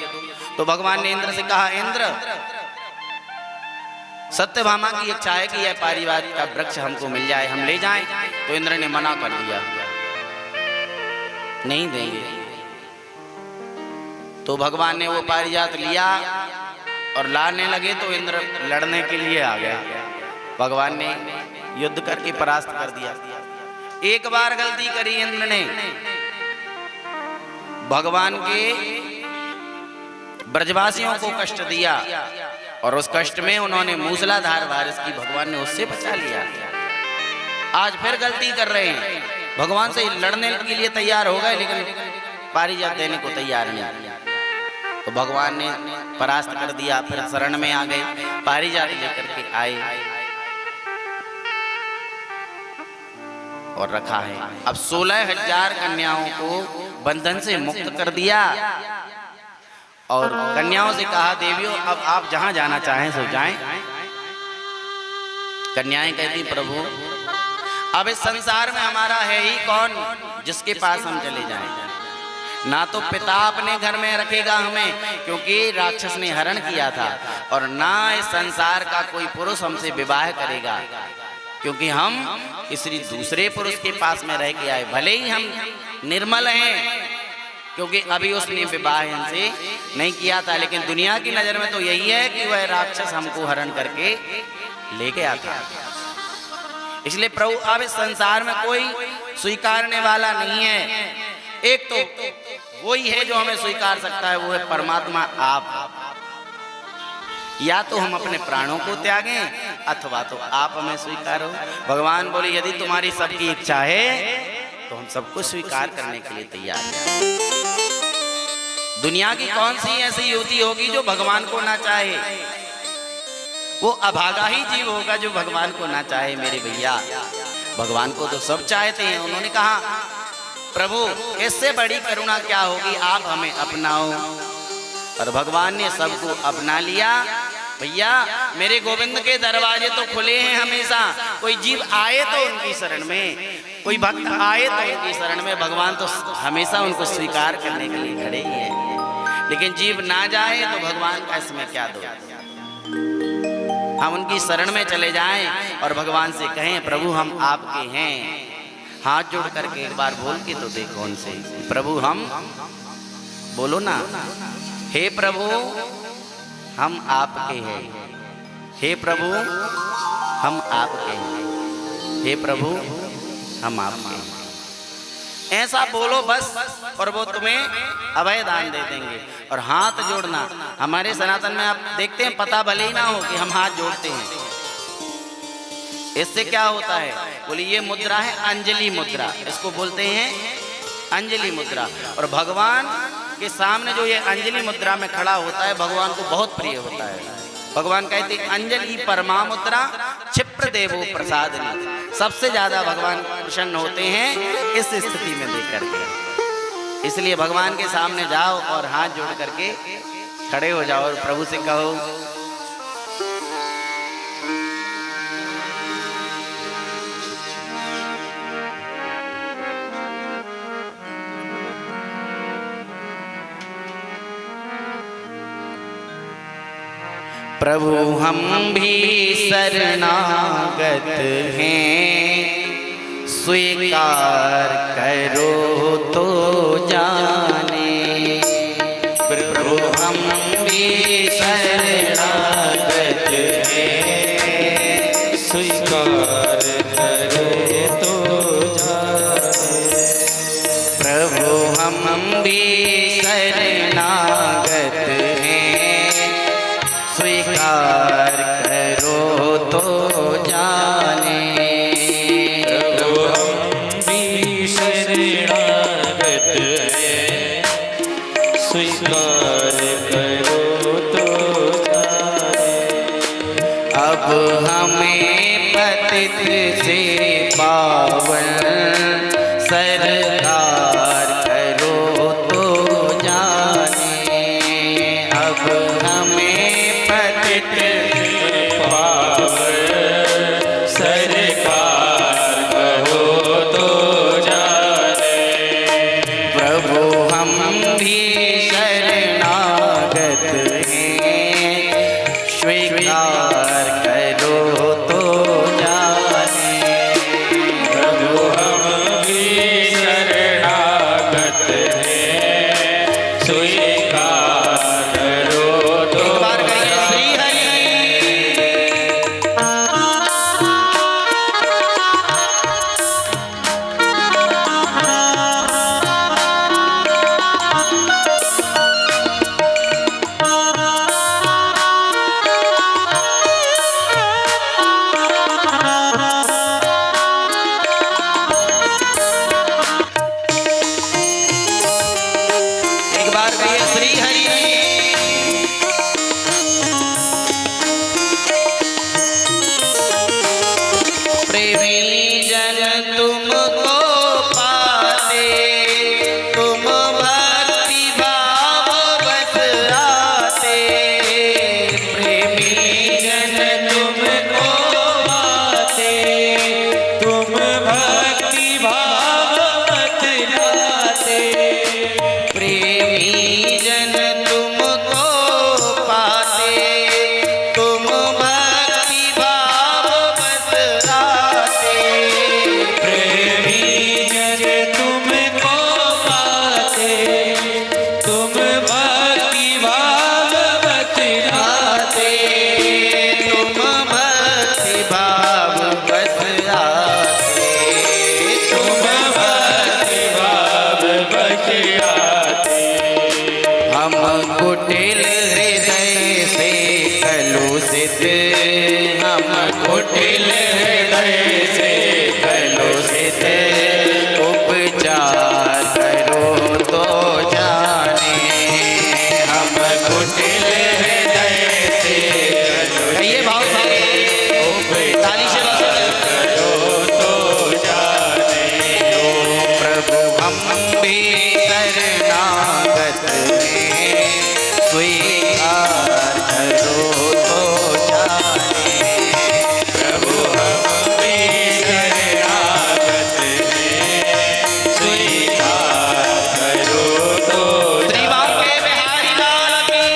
तो भगवान ने इंद्र से कहा, इंद्र सत्यभामा की इच्छा है कि यह पारिजात का वृक्ष हमको मिल जाए, हम ले जाएं। तो इंद्र ने मना कर दिया, नहीं देंगे। तो भगवान ने वो पारिजात लिया और लाने लगे तो इंद्र लड़ने के लिए आ गया। भगवान ने युद्ध करके परास्त कर दिया। एक बार गलती करी इंद्र ने, भगवान के ब्रजवासियों को कष्ट दिया और उस कष्ट में उन्होंने मूसलाधार बारिश की, भगवान ने उससे बचा लिया। आज फिर गलती कर रहे हैं, भगवान से लड़ने के लिए तैयार हो गए लेकिन पारिजात देने को तैयार नहीं। तो भगवान ने परास्त कर दिया, फिर शरण में आ गए, पारिजात लेकर के आए और रखा है। अब 16,000 कन्याओं को बंधन से मुक्त कर दिया और कन्याओं से कहा, देवियों अब आप जहां जाना चाहें सो जाएं। कन्याएं कहती, प्रभु अब इस संसार में हमारा है ही कौन जिसके पास हम चले जाएं। ना तो पिता अपने घर में रखेगा हमें क्योंकि राक्षस ने हरण किया था, और ना इस संसार का कोई पुरुष हमसे विवाह करेगा क्योंकि हम किसी दूसरे पुरुष के पास में रह के आए। भले ही हम निर्मल हैं क्योंकि अभी उसने विवाह इनसे नहीं किया था, लेकिन दुनिया की नजर में तो यही है कि वह राक्षस हमको हरण करके ले गया था। इसलिए प्रभु अब इस संसार में कोई स्वीकारने वाला नहीं है, एक तो वही है जो हमें स्वीकार सकता है, वो है परमात्मा आप। या तो हम अपने प्राणों को त्यागें अथवा तो आप हमें स्वीकारो। भगवान बोले यदि तुम्हारी सबकी इच्छा है तो हम सबको स्वीकार करने के लिए तैयार हैं। दुनिया की कौन सी ऐसी युवती होगी जो भगवान को ना चाहे? वो अभागा ही जीव होगा जो भगवान को ना चाहे। मेरे भैया, भगवान को तो सब चाहते हैं। उन्होंने कहा प्रभु इससे बड़ी करुणा क्या होगी, आप हमें अपनाओ। और भगवान ने सबको अपना लिया। भैया मेरे गोविंद के दरवाजे तो खुले हैं हमेशा। कोई जीव आए तो उनकी शरण में, कोई भक्त आए तो उनकी शरण में, भगवान तो हमेशा उनको स्वीकार करने के लिए खड़े ही है। लेकिन जीव ना जाए तो भगवान का इसमें क्या दोष? हम उनकी शरण में चले जाएं और भगवान से कहें प्रभु हम आपके हैं। हाथ जोड़ करके एक बार बोल के तो देखो उनसे, प्रभु हम, बोलो ना, हे प्रभु हम आपके हैं, हे प्रभु हम आपके हैं, हे प्रभु हम आपके हैं। ऐसा बोलो बस, और वो तुम्हें अभय दान दे देंगे। और हाथ जोड़ना, हमारे सनातन में आप देखते हैं, पता भले ही ना हो कि हम हाथ जोड़ते हैं। इससे क्या होता है? बोलिए ये मुद्रा है अंजलि मुद्रा, इसको बोलते हैं अंजलि मुद्रा। और भगवान के सामने जो ये अंजलि मुद्रा में खड़ा होता है, भगवान को बहुत प्रिय होता है। भगवान कहते हैं अंजलि परमा मुद्रा क्षिप्र देवो प्रसादनी। सबसे ज्यादा भगवान प्रसन्न होते हैं इस स्थिति में देख करके। इसलिए भगवान के सामने जाओ और हाथ जोड़ करके खड़े हो जाओ और प्रभु से कहो प्रभु हम भी शरणागत हैं, स्वीकार करो तो जाने। प्रभु हम भी शरणागत हैं, स्वीकार करो तो जाने। प्रभु हम भी शरणागत स्वीकार करो तो जाने। प्रभु हम भी शरणागत हैं, स्वीकार करो तो जाने। अब हमें पतित से पावन सरकार करो तो जाने। अब हमें सरकार कहो तो जाने। प्रभु हम भी शरणागत हैं, स्वीकार करो तो जाने। प्रभु हम भी शरणागत हैं, स्वीकार करो तो। एक बार कहिए श्री हरि। हम कुटिल हृदय से कलुषित उपचार करो तो जाने। हम कुटिल हृदय से ये भाव ताली से करो तो जाने। ओ प्रभु हम भी शरणागत हैं, स्वीकार करो तो जाने। प्रभु हम भी शरणागत हैं, स्वीकार करो तो त्रिवार के बिहारी लाल की।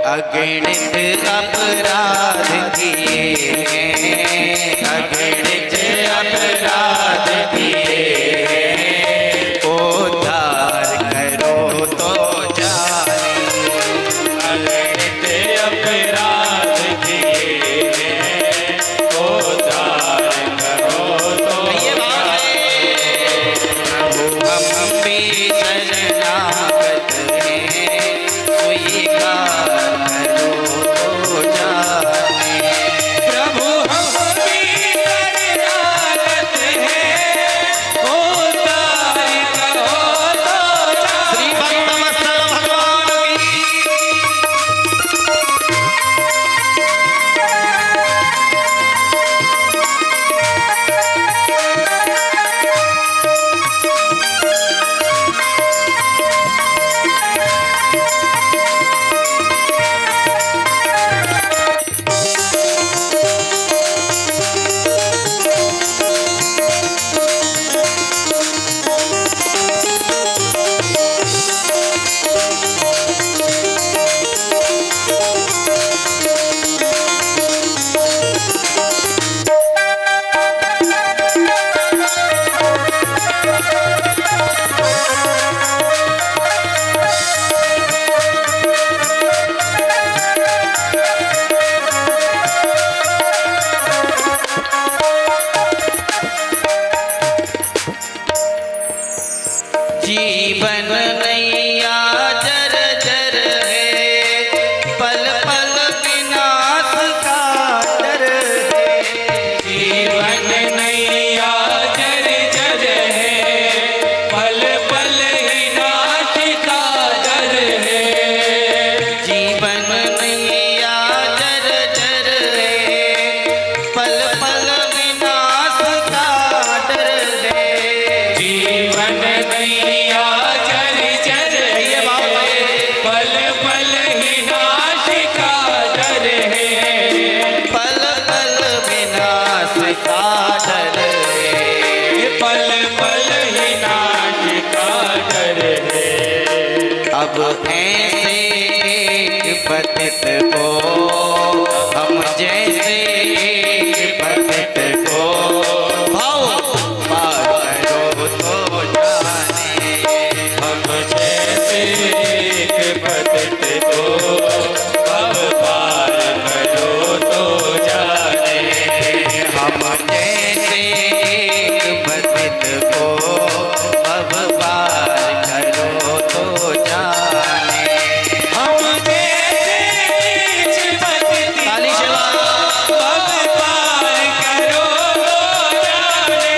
अगणित अपराध किए हैं, अगणित अपराध किए हैं, उद्धार करो तो जाने। अगणित अपराध किए हैं, उद्धार करो तो जाने। प्रभु हम भी शरणागत हैं, स्वीकार जीवन नैया जर जर है, पल पल विनाश का डर है। जीवन नैया जर जर है, पल पल विनाश का डर है। जीवन नैया जर जर है, पल पल विनाश का डर है। जीवन नैया अब ऐसे एक पतित को, हम जैसे पतित को भव पार करो तो जाने। हम जैसे पतित को भव पार करो तो जाने। हम जैसे पतित को भव पार करो तो जाने। हम जैसे पतित काली सेवा भव पार करो तो जाने।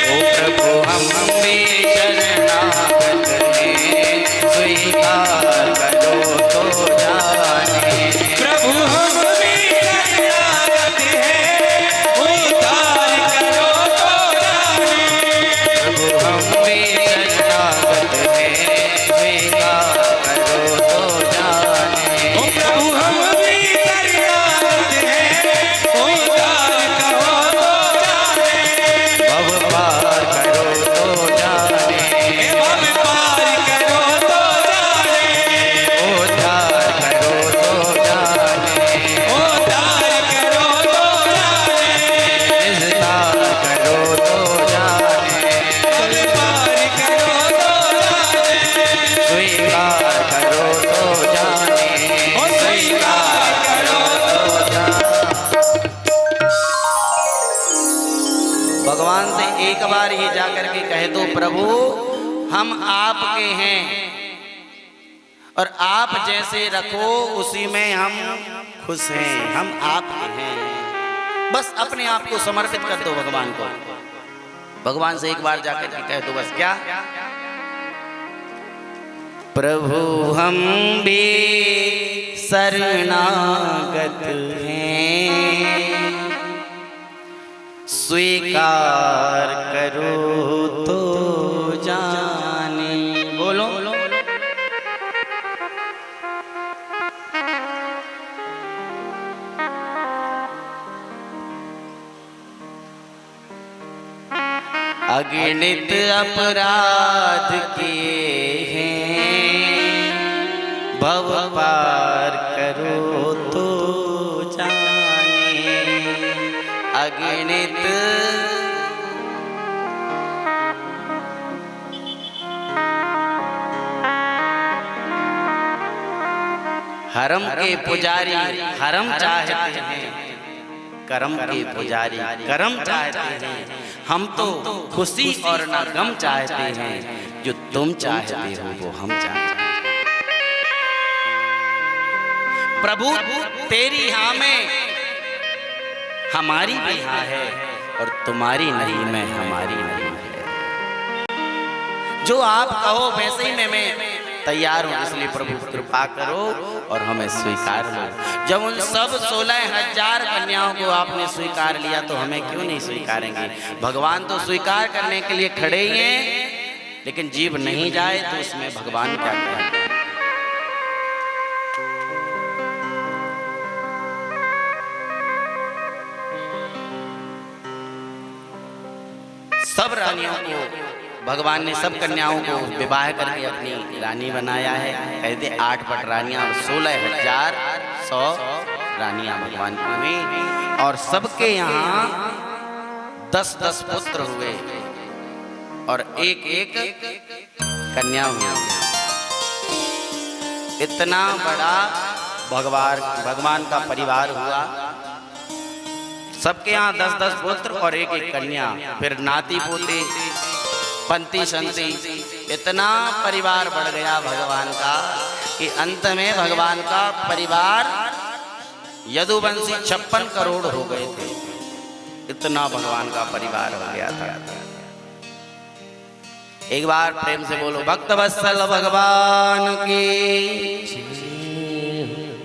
ओ प्रभु हम भी शरणागत हैं, स्वीकार करो तो जाने। प्रभु हम भी शरणागत हैं, उद्धार करो तो जाने। प्रभु हम भी शरणागत हैं, स्वीकार करो तो जाने। ओ प्रभु हम भी शरणागत हैं, उद्धार करो तो जाने। भव पार करो तो जाने। हे भव पार करो तो जाने। उद्धार करो तो जाने। उद्धार करो तो जाने। विस्तार करो तो जाने। भव पार करो तो जाने। स्वीकार करो तो जाने। ओ स्वीकार करो तो भगवान से एक बार ये जाकर के कह दो, प्रभु हम आपके हैं और आप जैसे रखो उसी में हम खुश हैं, हम आपके हैं। बस अपने आप को समर्पित कर दो भगवान को। भगवान से एक बार जाकर के कह दो बस, क्या प्रभु हम भी शरणागत हैं, स्वीकार करो तो जाने। बोलो अगणित अपराध किए हैं, भव पार करो तो जाने। अगणित हरम के पुजारी हरम चाहते हैं, करम के पुजारी करम चाहते हैं। हम तो खुशी और ना गम चाहते हैं, जो तुम चाहते हो वो हम चाहते हैं। प्रभु तेरी हाँ में हमारी भी हाँ है, और तुम्हारी नहीं में हमारी नहीं है। जो आप कहो वैसे ही मैं तैयार हूं, इसलिए प्रभु कृपा करो और हमें स्वीकार लो। जब उन सब 16,000 कन्याओं को आपने स्वीकार लिया तो हमें क्यों नहीं स्वीकारेंगे। भगवान तो स्वीकार करने के लिए खड़े ही हैं, लेकिन जीव नहीं जाए तो उसमें भगवान क्या करें। सब रानियों को भगवान ने, सब कन्याओं को विवाह करके अपनी रानी बनाया है। कहते 8 पट रानियां, 16,100 रानियां भगवान की हुई, और सबके यहाँ 10-10 पुत्र हुए और एक कन्या हुई। इतना बड़ा भगवान का परिवार हुआ। सबके यहाँ 10-10 पुत्र और एक कन्या, फिर नाती पोते, पंती संती, इतना परिवार बढ़ गया भगवान का कि अंत में भगवान का परिवार यदुवंशी 56 करोड़ हो गए थे। इतना भगवान का परिवार हो गया था। एक बार प्रेम से बोलो भक्त वत्सल भगवान की।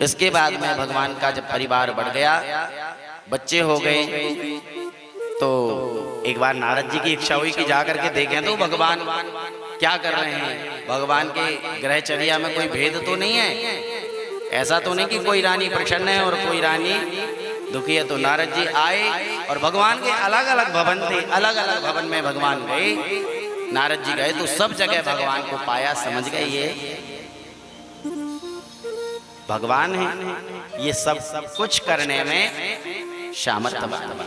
इसके बाद में भगवान का जब परिवार बढ़ गया, बच्चे हो गए, तो एक बार नारद जी की इच्छा हुई कि जाकर के देखें तो भगवान क्या कर रहे हैं। भगवान के ग्रहचर्या में कोई भेद तो नहीं है, ऐसा तो नहीं कि कोई रानी प्रसन्न है और कोई रानी दुखी है। तो नारद जी आए और भगवान के अलग अलग भवन थे, अलग अलग भवन में भगवान गए। नारद जी गए तो सब जगह भगवान को पाया, समझ गए ये भगवान है, ये सब कुछ करने में सामर्थ्य वाला।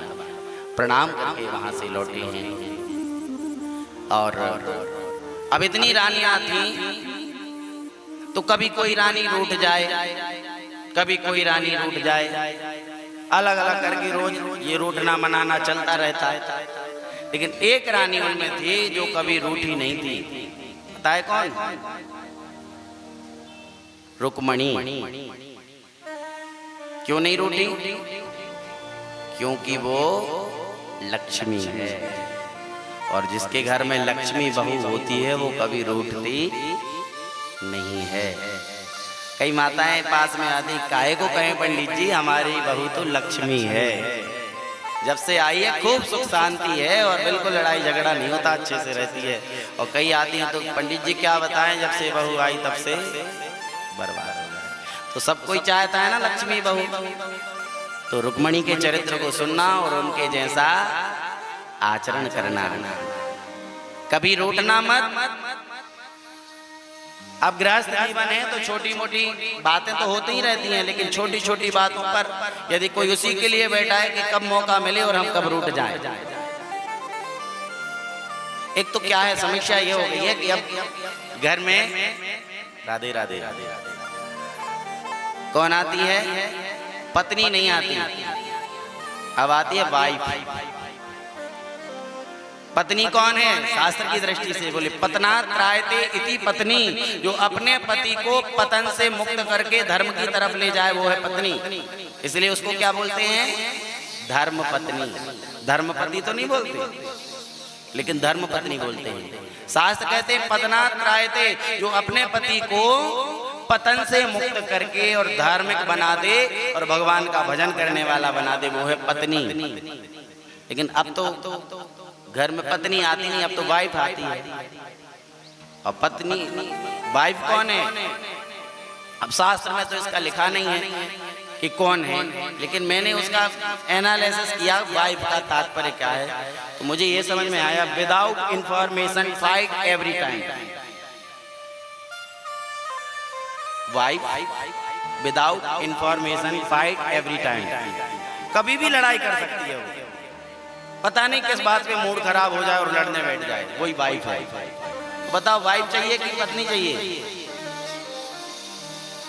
प्रणाम करके वहां से लौटे हैं। और अब इतनी रानियां थी तो कभी कोई रानी रूठ जाए, कभी कोई रानी रूठ जाए, अलग अलग करके रोज ये रूठना मनाना चलता रहता है। लेकिन एक रानी उनमें थी जो कभी रूठी नहीं थी। पता है कौन? रुक्मणी। क्यों नहीं रूठी? क्योंकि वो लक्ष्मी है, और जिसके घर में लक्ष्मी बहू होती है वो कभी रूठती नहीं है। कई माताएं पास में आती, काहे को कहें पंडित जी, हमारी बहू तो लक्ष्मी है, जब से आई है खूब सुख शांति है और बिल्कुल लड़ाई झगड़ा नहीं होता, अच्छे से रहती है। और कई आती हैं तो पंडित जी क्या बताएं, जब से बहू आई तब से बर्बाद हो गए। तो सब कोई चाहता है ना लक्ष्मी बहू। तो रुक्मणी के चरित्र को सुनना और उनके जैसा आचरण करना, कभी रूठना मत। अब गृहस्थ जीवन है तो छोटी मोटी बातें तो होती ही रहती हैं, लेकिन छोटी छोटी बातों पर यदि कोई उसी के लिए बैठा है कि कब मौका मिले और हम कब रूठ जाएं। एक तो क्या है, समीक्षा ये हो गई है कि अब घर में राधे राधे राधे कौन आती है? पत्नी नहीं आती, अब आती है वाइफ। पत्नी कौन है? शास्त्र की दृष्टि से बोले पतना त्रायते इति पत्नी, जो अपने पति को पतन से मुक्त करके धर्म की तरफ ले जाए वो है पत्नी। इसलिए उसको क्या बोलते हैं? धर्म पत्नी। धर्म पति तो नहीं बोलते, लेकिन धर्म पत्नी बोलते हैं। शास्त्र कहते हैं पतना त्रायते, जो अपने पति को पतन से मुक्त करके और धार्मिक बना दे और भगवान का भजन करने वाला बना दे, वो है पत्नी। लेकिन अब तो घर में पत्नी आती नहीं, अब तो वाइफ आती है। और पत्नी वाइफ कौन है? अब शास्त्र में तो इसका लिखा नहीं है कि कौन है, लेकिन मैंने उसका एनालिसिस किया वाइफ का तात्पर्य क्या है, तो मुझे ये समझ में आया, without information fight every time. Wife without information fight every time, कभी भी लड़ाई कर सकती है वो। पता नहीं किस बात पे मूड खराब हो जाए और लड़ने बैठ जाए, वही वाइफ है। बताओ वाइफ चाहिए कि पत्नी चाहिए?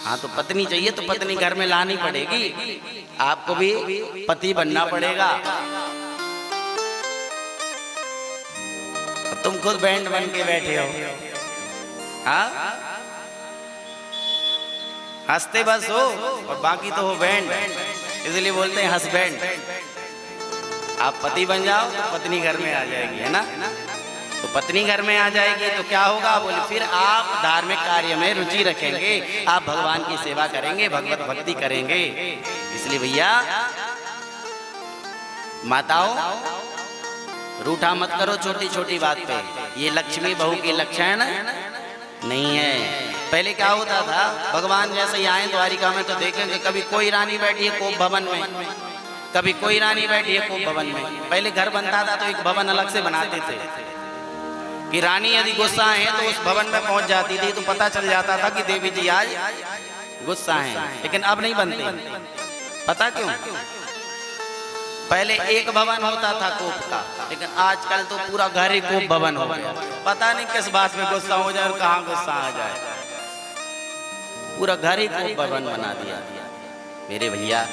हाँ तो पत्नी चाहिए, तो पत्नी घर में लानी पड़ेगी, आपको भी पति बनना पड़ेगा। तुम खुद बैंड बन के बैठे हो, हाँ हंसते बस हो और बाकी तो हो बैंड, इसलिए बोलते हैं हस्बैंड। आप पति बन जाओ तो पत्नी घर में आ जाएगी, है ना? तो पत्नी घर में आ जाएगी तो क्या होगा? बोले फिर आप धार्मिक कार्य में रुचि रखेंगे, आप भगवान की सेवा करेंगे, भगवत भक्ति करेंगे। इसलिए भैया माताओं रूठा मत करो छोटी छोटी बात पे, ये लक्ष्मी बहू के लक्षण नहीं है। पहले क्या होता था, भगवान जैसे आए द्वारिका में तो देखेंगे कभी कोई रानी बैठी है कोप भवन में, कभी कोई रानी बैठी है कोप भवन में। पहले घर बनता था तो एक भवन अलग से बनाते थे कि रानी यदि गुस्सा है तो उस भवन में पहुंच जाती थी, तो पता चल जाता था कि देवी जी आज गुस्सा हैं। लेकिन अब नहीं बनते, पता क्यों? पहले एक भवन होता था कोप का, लेकिन आजकल तो पूरा घर ही कोप भवन हो गया। पता नहीं किस बात में गुस्सा हो जाए और कहाँ गुस्सा आ जाए, पूरा घर ही कोप भवन बना दिया। मेरे भैया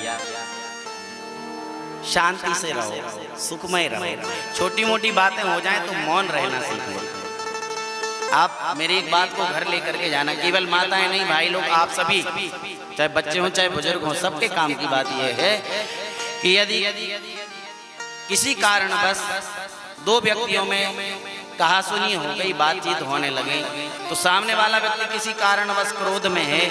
शांति से रहो, सुखमय रहो, छोटी मोटी बातें हो जाएं तो मौन रहना सीखो। आप मेरी एक बात को घर लेकर के जाना, केवल माताएं नहीं भाई लोग, आप सभी, चाहे बच्चे हों चाहे बुजुर्ग हों, सबके काम की बात यह है कि यदि किसी कारणवश दो व्यक्तियों में कहा सुनी हो गई, बातचीत होने लगे, तो सामने वाला व्यक्ति किसी कारणवश क्रोध में है,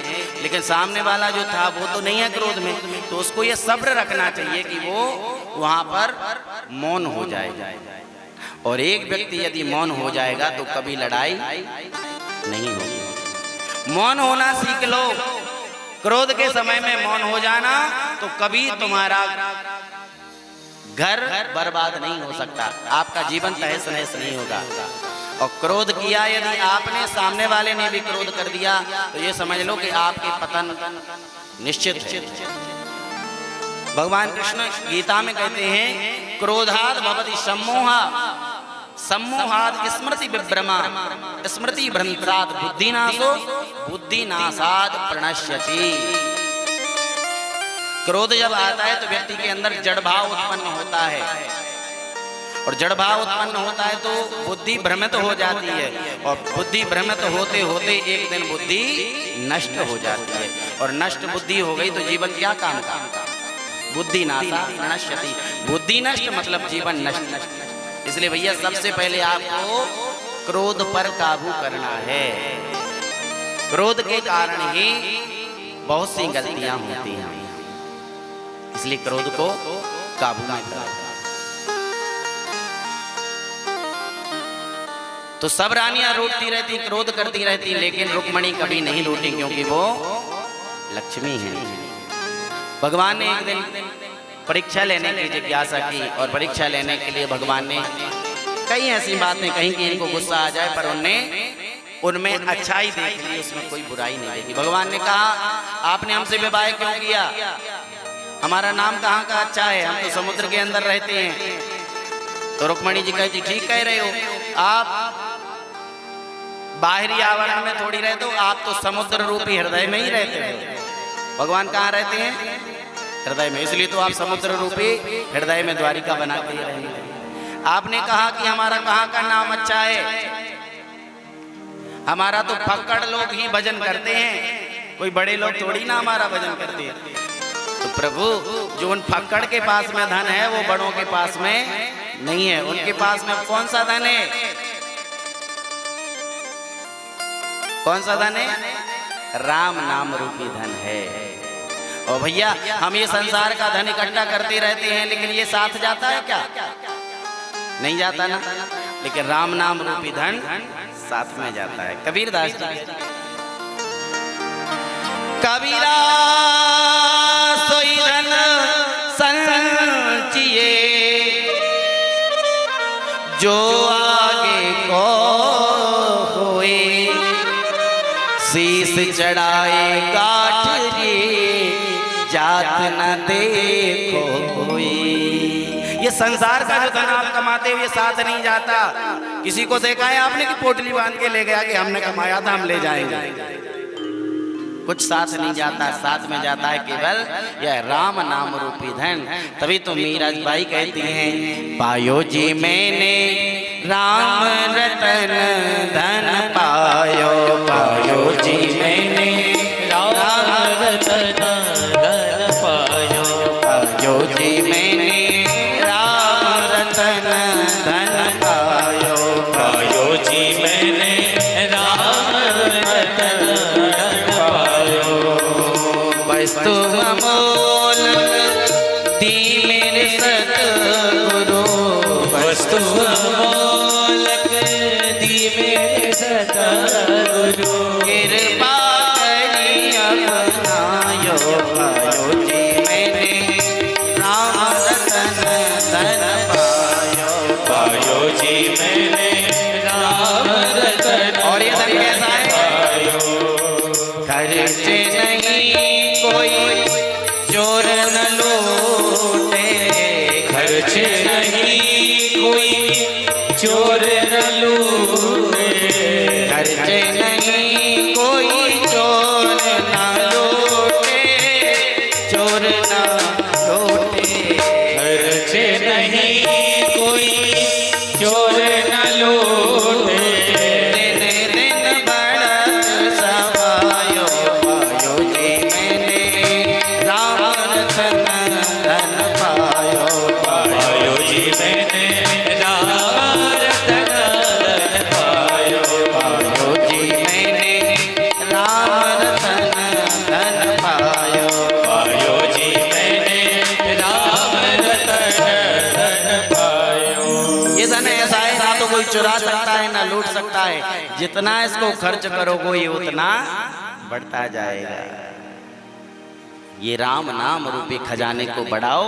लेकिन सामने वाला जो था वो तो नहीं है क्रोध में, तो उसको ये सब्र रखना चाहिए कि वो वहां पर मौन हो जाए। और एक व्यक्ति यदि मौन हो जाएगा तो कभी लड़ाई नहीं होगी। मौन होना सीख लो, क्रोध के समय में मौन हो जाना तो कभी तुम्हारा घर बर्बाद नहीं हो सकता, आपका जीवन तहस नहस नहीं होगा। और क्रोध किया यदि आपने, सामने वाले ने भी क्रोध कर दिया, तो ये समझ लो कि आपके पतन निश्चित है। भगवान कृष्ण गीता में कहते हैं क्रोधाद भवति सम्मोहा, सम्मोहाद स्मृति विभ्रमा, स्मृति भ्रंशाद बुद्धिनाशो, बुद्धिनाशाद प्रणश्यति। क्रोध जब आता है तो व्यक्ति के अंदर जड़ भाव उत्पन्न होता है, और जड़ भाव उत्पन्न होता है तो बुद्धि भ्रमित हो जाती है, और बुद्धि भ्रमित होते होते एक दिन बुद्धि नष्ट हो जाती है, और नष्ट बुद्धि हो गई तो जीवन क्या काम का, बुद्धि नाशा प्रणश्यति। बुद्धि नष्ट मतलब जीवन नष्ट। इसलिए भैया सबसे पहले आपको क्रोध पर काबू करना है। क्रोध के कारण ही बहुत सी गलतियां होती हैं, इसलिए क्रोध को काबू में करो। तो सब रानियां रोती रहती, क्रोध करती रहती, लेकिन रुक्मणी कभी नहीं रोती, क्योंकि वो लक्ष्मी है। भगवान ने एक दिन परीक्षा लेने की जिज्ञासा की, और परीक्षा लेने के लिए भगवान ने कई ऐसी बातें कही कि इनको गुस्सा आ जाए, पर उनमें अच्छाई देख ली, उसमें कोई बुराई नहीं देखी। भगवान ने कहा आपने हमसे विवाह क्यों किया, हमारा नाम कहाँ का अच्छा है, हम तो समुद्र के अंदर रहते हैं। तो रुक्मणी जी कहती ठीक कह रहे हो, आप बाहरी आवरण में थोड़ी रहते हो, आप तो समुद्र रूपी हृदय में ही रहते हो। भगवान कहाँ रहते हैं, हृदय में, इसलिए तो आप समुद्र रूपी हृदय में द्वारिका बना के रहेंगे। आपने कहा कि हमारा कहाँ का नाम अच्छा है, हमारा तो फक्कड़ लोग ही भजन करते हैं, कोई बड़े लोग थोड़ी ना हमारा भजन करते हैं। तो प्रभु जो उन फक्कड़ के पास में धन है वो बड़ों के पास में नहीं है, उनके पास में कौन सा धन है, कौन सा धन है, राम नाम रूपी धन है। और भैया हम ये संसार का धन इकट्ठा करते रहते हैं, लेकिन ये साथ जाता है क्या, नहीं जाता ना। लेकिन राम नाम रूपी धन साथ में जाता है। कबीरदास जी, कबीरा सोई धन संचिए, जो आगे को होए, शीस चढ़ाए गाठ रे, जात न देखो कोई। ये संसार का जो धन आप कमाते हुए साथ नहीं जाता। किसी को देखा है आपने कि पोटली बांध के ले गया कि हमने कमाया था हम ले जाएंगे, कुछ साथ नहीं जाता, साथ में जाता है केवल यह राम नाम रूपी धन। तभी तो मीराज बाई कहती हैं पायो जी मैंने राम रतन धन पायो, पायो जी मैंने राम रतन धन पायो, पायो जी मैंने राम रतन धन पायो, पायो जी मैंने राम रतन धन पायो। वस्तु अमोल दी मेरे सतगुरु, वस्तु अमोलक दी मेरे सतगुरु, कृपा करी अपनायो, पायो जी मैंने राम रतन धन पायो, पायो जी मैंने राम रतन। और ये धन कैसा है, खर्च नहीं कोई चोर न लूटे, खर्च नहीं कोई चोर न लूटे, खर्च नहीं कोई चोर न लूटे, चोर न लूटे, खर्च नहीं कोई चोर न लूटे। दिन दिन बढ़त सवायो, पायो जी मैंने राम रतन धन पायो, पायो जी मैंने राम रतन धन पायो, पायो जी मैंने राम रतन धन पायो। पायो जी मैंने राम रतन धन पायो। ये धन ऐसा है ना तो कोई चुरा सकता है ना लूट सकता है, जितना इसको खर्च करोगे ये उतना बढ़ता जाएगा। ये राम नाम रूपी खजाने को बढ़ाओ,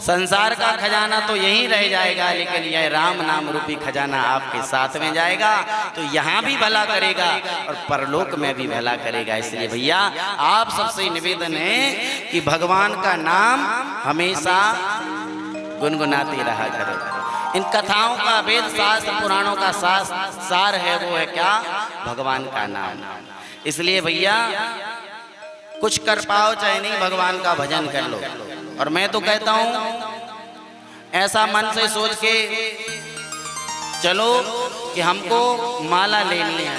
संसार का खजाना तो यहीं रह जाएगा, लेकिन यह राम नाम रूपी खजाना आपके साथ में जाएगा तो यहाँ भी भला करेगा और परलोक में भी भला करेगा। इसलिए भैया आप सबसे निवेदन है कि भगवान का नाम हमेशा गुनगुनाते रहा करो। इन कथाओं का वेद शास्त्र पुराणों का सार है, वो है क्या? भगवान का नाम। इसलिए भैया कुछ कर पाओ चाहे नहीं, भगवान का भजन कर लो। और मैं तो कहता हूं ऐसा मन से सोच के चलो कि हमको माला लेनी है,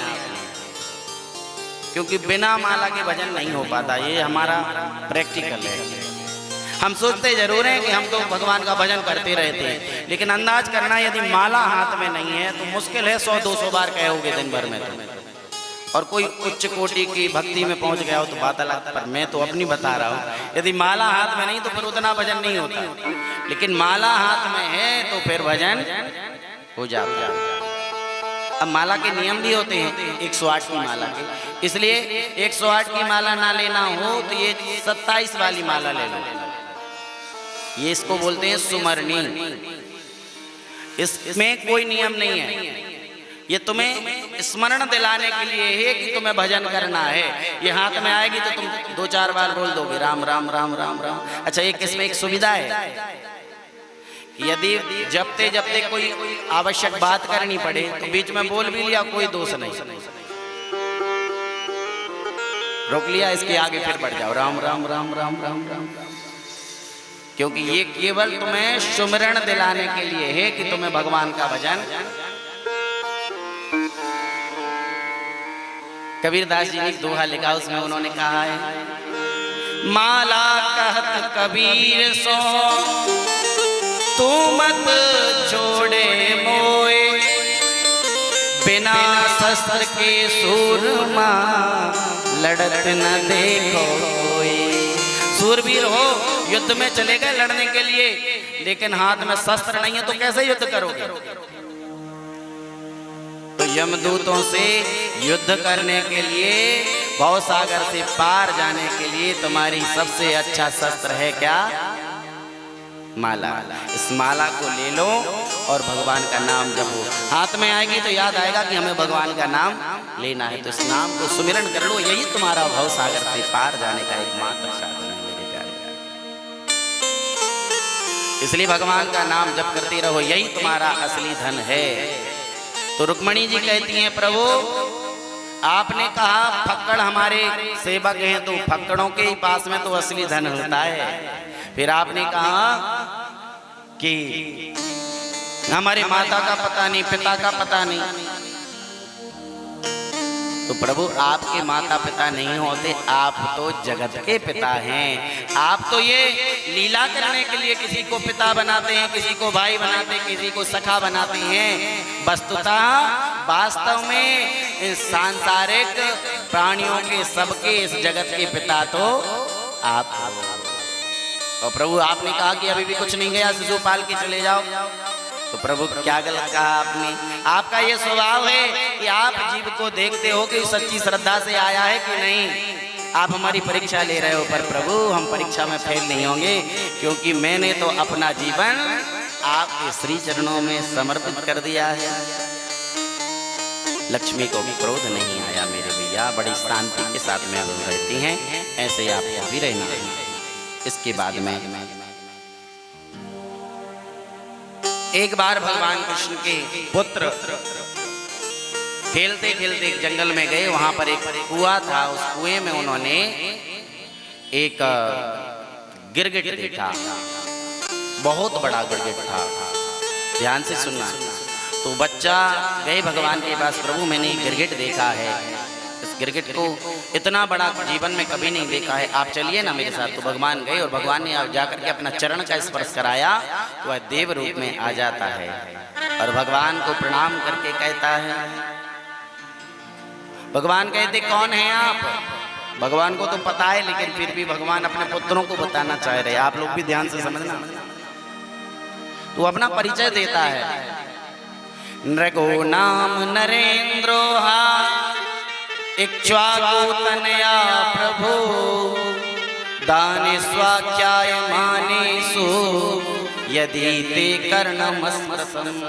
क्योंकि बिना माला के भजन नहीं हो पाता। ये हमारा प्रैक्टिकल है। हम सोचते जरूर हैं कि हम तो भगवान का भजन करते रहते हैं, लेकिन अंदाज करना यदि माला हाथ में नहीं है तो मुश्किल है 100-200 बार कहोगे दिन भर में तो। और कोई उच्च कोटि की भक्ति में पहुंच गया हो तो बात अलग, पर मैं तो अपनी बता रहा हूँ। यदि माला हाथ में नहीं तो फिर उतना भजन नहीं होता, लेकिन माला हाथ में है तो फिर भजन हो जाता है। अब माला के नियम भी होते हैं 108 की माला के, इसलिए 108 की माला ना लेना हो तो ये 27 वाली माला ले लो। ये इसको बोलते हैं सुमरनी। इसमें कोई नियम नहीं है, ये तुम्हें स्मरण दिलाने के लिए है कि तुम्हें भजन करना है। ये हाथ में आएगी तो तुम 2-4 बार बोल दोगे राम राम राम राम राम। अच्छा, एक इसमें एक सुविधा है, यदि जपते जपते कोई आवश्यक बात करनी पड़े तो बीच में बोल भी लिया, कोई दोष नहीं, रोक लिया, इसके आगे फिर बढ़ जाओ राम राम राम राम राम राम, क्योंकि ये केवल तुम्हें सुमिरण दिलाने के लिए है कि तुम्हें भगवान का भजन। कबीरदास जी ने दोहा लिखा, उसमें उन्होंने कहा है माला कहत कबीर सो तू मत छोड़े मोए, बिना शस्त्र के सूरमा लड़त न देखो कोई। सूरवीर हो, युद्ध में चले गए लड़ने के लिए, लेकिन हाथ में शस्त्र नहीं है तो कैसे युद्ध करोगे? तो यमदूतों से युद्ध करने के लिए, भवसागर से पार जाने के लिए तुम्हारी सबसे अच्छा शस्त्र है क्या? माला। इस माला को ले लो और भगवान का नाम जपो। हाथ में आएगी तो याद आएगा कि हमें भगवान का नाम लेना है, तो इस नाम को सुमिरन कर लो। यही तुम्हारा भवसागर से पार जाने का एकमात्र साधन है मेरे प्यारे। इसलिए भगवान का नाम जप करते रहो, यही तुम्हारा असली धन है। तो रुक्मणी जी कहती हैं प्रभु आपने कहा फक्कड़ हमारे सेवक हैं, तो फक्कड़ों के ही पास में तो असली धन होता है। फिर आपने कहा कि हमारे माता का पता नहीं, पिता का पता नहीं, तो प्रभु आपके माता पिता नहीं होते, आप तो जगत के पिता हैं। आप तो ये लीला करने के लिए किसी को पिता बनाते हैं, किसी को भाई बनाते हैं, किसी को सखा बनाते हैं। वस्तुतः वास्तव में इन सांसारिक प्राणियों के सबके इस जगत के पिता तो आप। और प्रभु आपने कहा कि अभी भी कुछ नहीं गया, शिशुपाल के चले जाओ, तो प्रभु क्या गलत कहा आपने? आपका ये स्वभाव है कि आप जीव को देखते हो कि सच्ची श्रद्धा से आया है कि नहीं। आप हमारी परीक्षा ले रहे हो, पर प्रभु हम परीक्षा में फेल नहीं होंगे, क्योंकि मैंने तो अपना जीवन आपके श्री चरणों में समर्पित कर दिया है। लक्ष्मी को भी क्रोध नहीं आया मेरे भैया, बड़ी शांति के साथ में रहती हैं, ऐसे आपको भी रहना है। इसके बाद में एक बार भगवान कृष्ण के पुत्र खेलते खेलते एक जंगल में गए, वहां पर एक कुआं था। उस कुएं में उन्होंने एक गिरगिट देखा, बहुत बड़ा गिरगिट था। ध्यान से सुनना। तो बच्चा गए भगवान के पास, प्रभु मैंने गिरगिट देखा है, इस गिरगिट को इतना बड़ा जीवन में कभी नहीं देखा है, आप चलिए ना मेरे साथ। तो भगवान गए और भगवान ने जाकर के अपना चरण का स्पर्श कराया तो वह देव रूप में आ जाता है और भगवान को प्रणाम करके कहता है। भगवान कहते कौन है आप? भगवान को तो पता है, लेकिन फिर भी भगवान अपने पुत्रों को बताना चाह रहे। आप लोग भी ध्यान से समझना। तो अपना परिचय देता है, नृगो नाम नरेंद्रो इक्ष्वाकु तनया प्रभु दाने स्वाख्याय मानेषु यदि ते कर्णमस्मृतम्।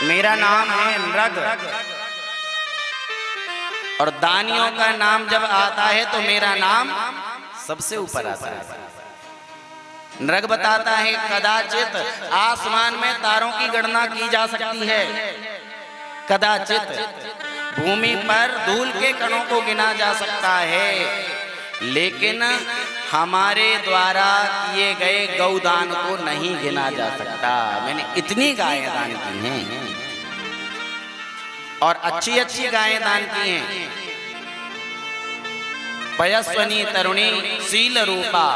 मेरा नाम है नृग, और दानियों का नाम जब आता है तो मेरा नाम सबसे ऊपर आता है। नृग बताता है कदाचित आसमान में तारों की गणना की जा सकती है, कदाचित भूमि पर धूल के कणों को गिना जा सकता है, लेकिन हमारे द्वारा किए गए गौदान को नहीं गिना जा सकता। मैंने इतनी गायें दान की हैं और अच्छी अच्छी गायें दान की हैं। पयस्वनी तरुणी शील रूपा,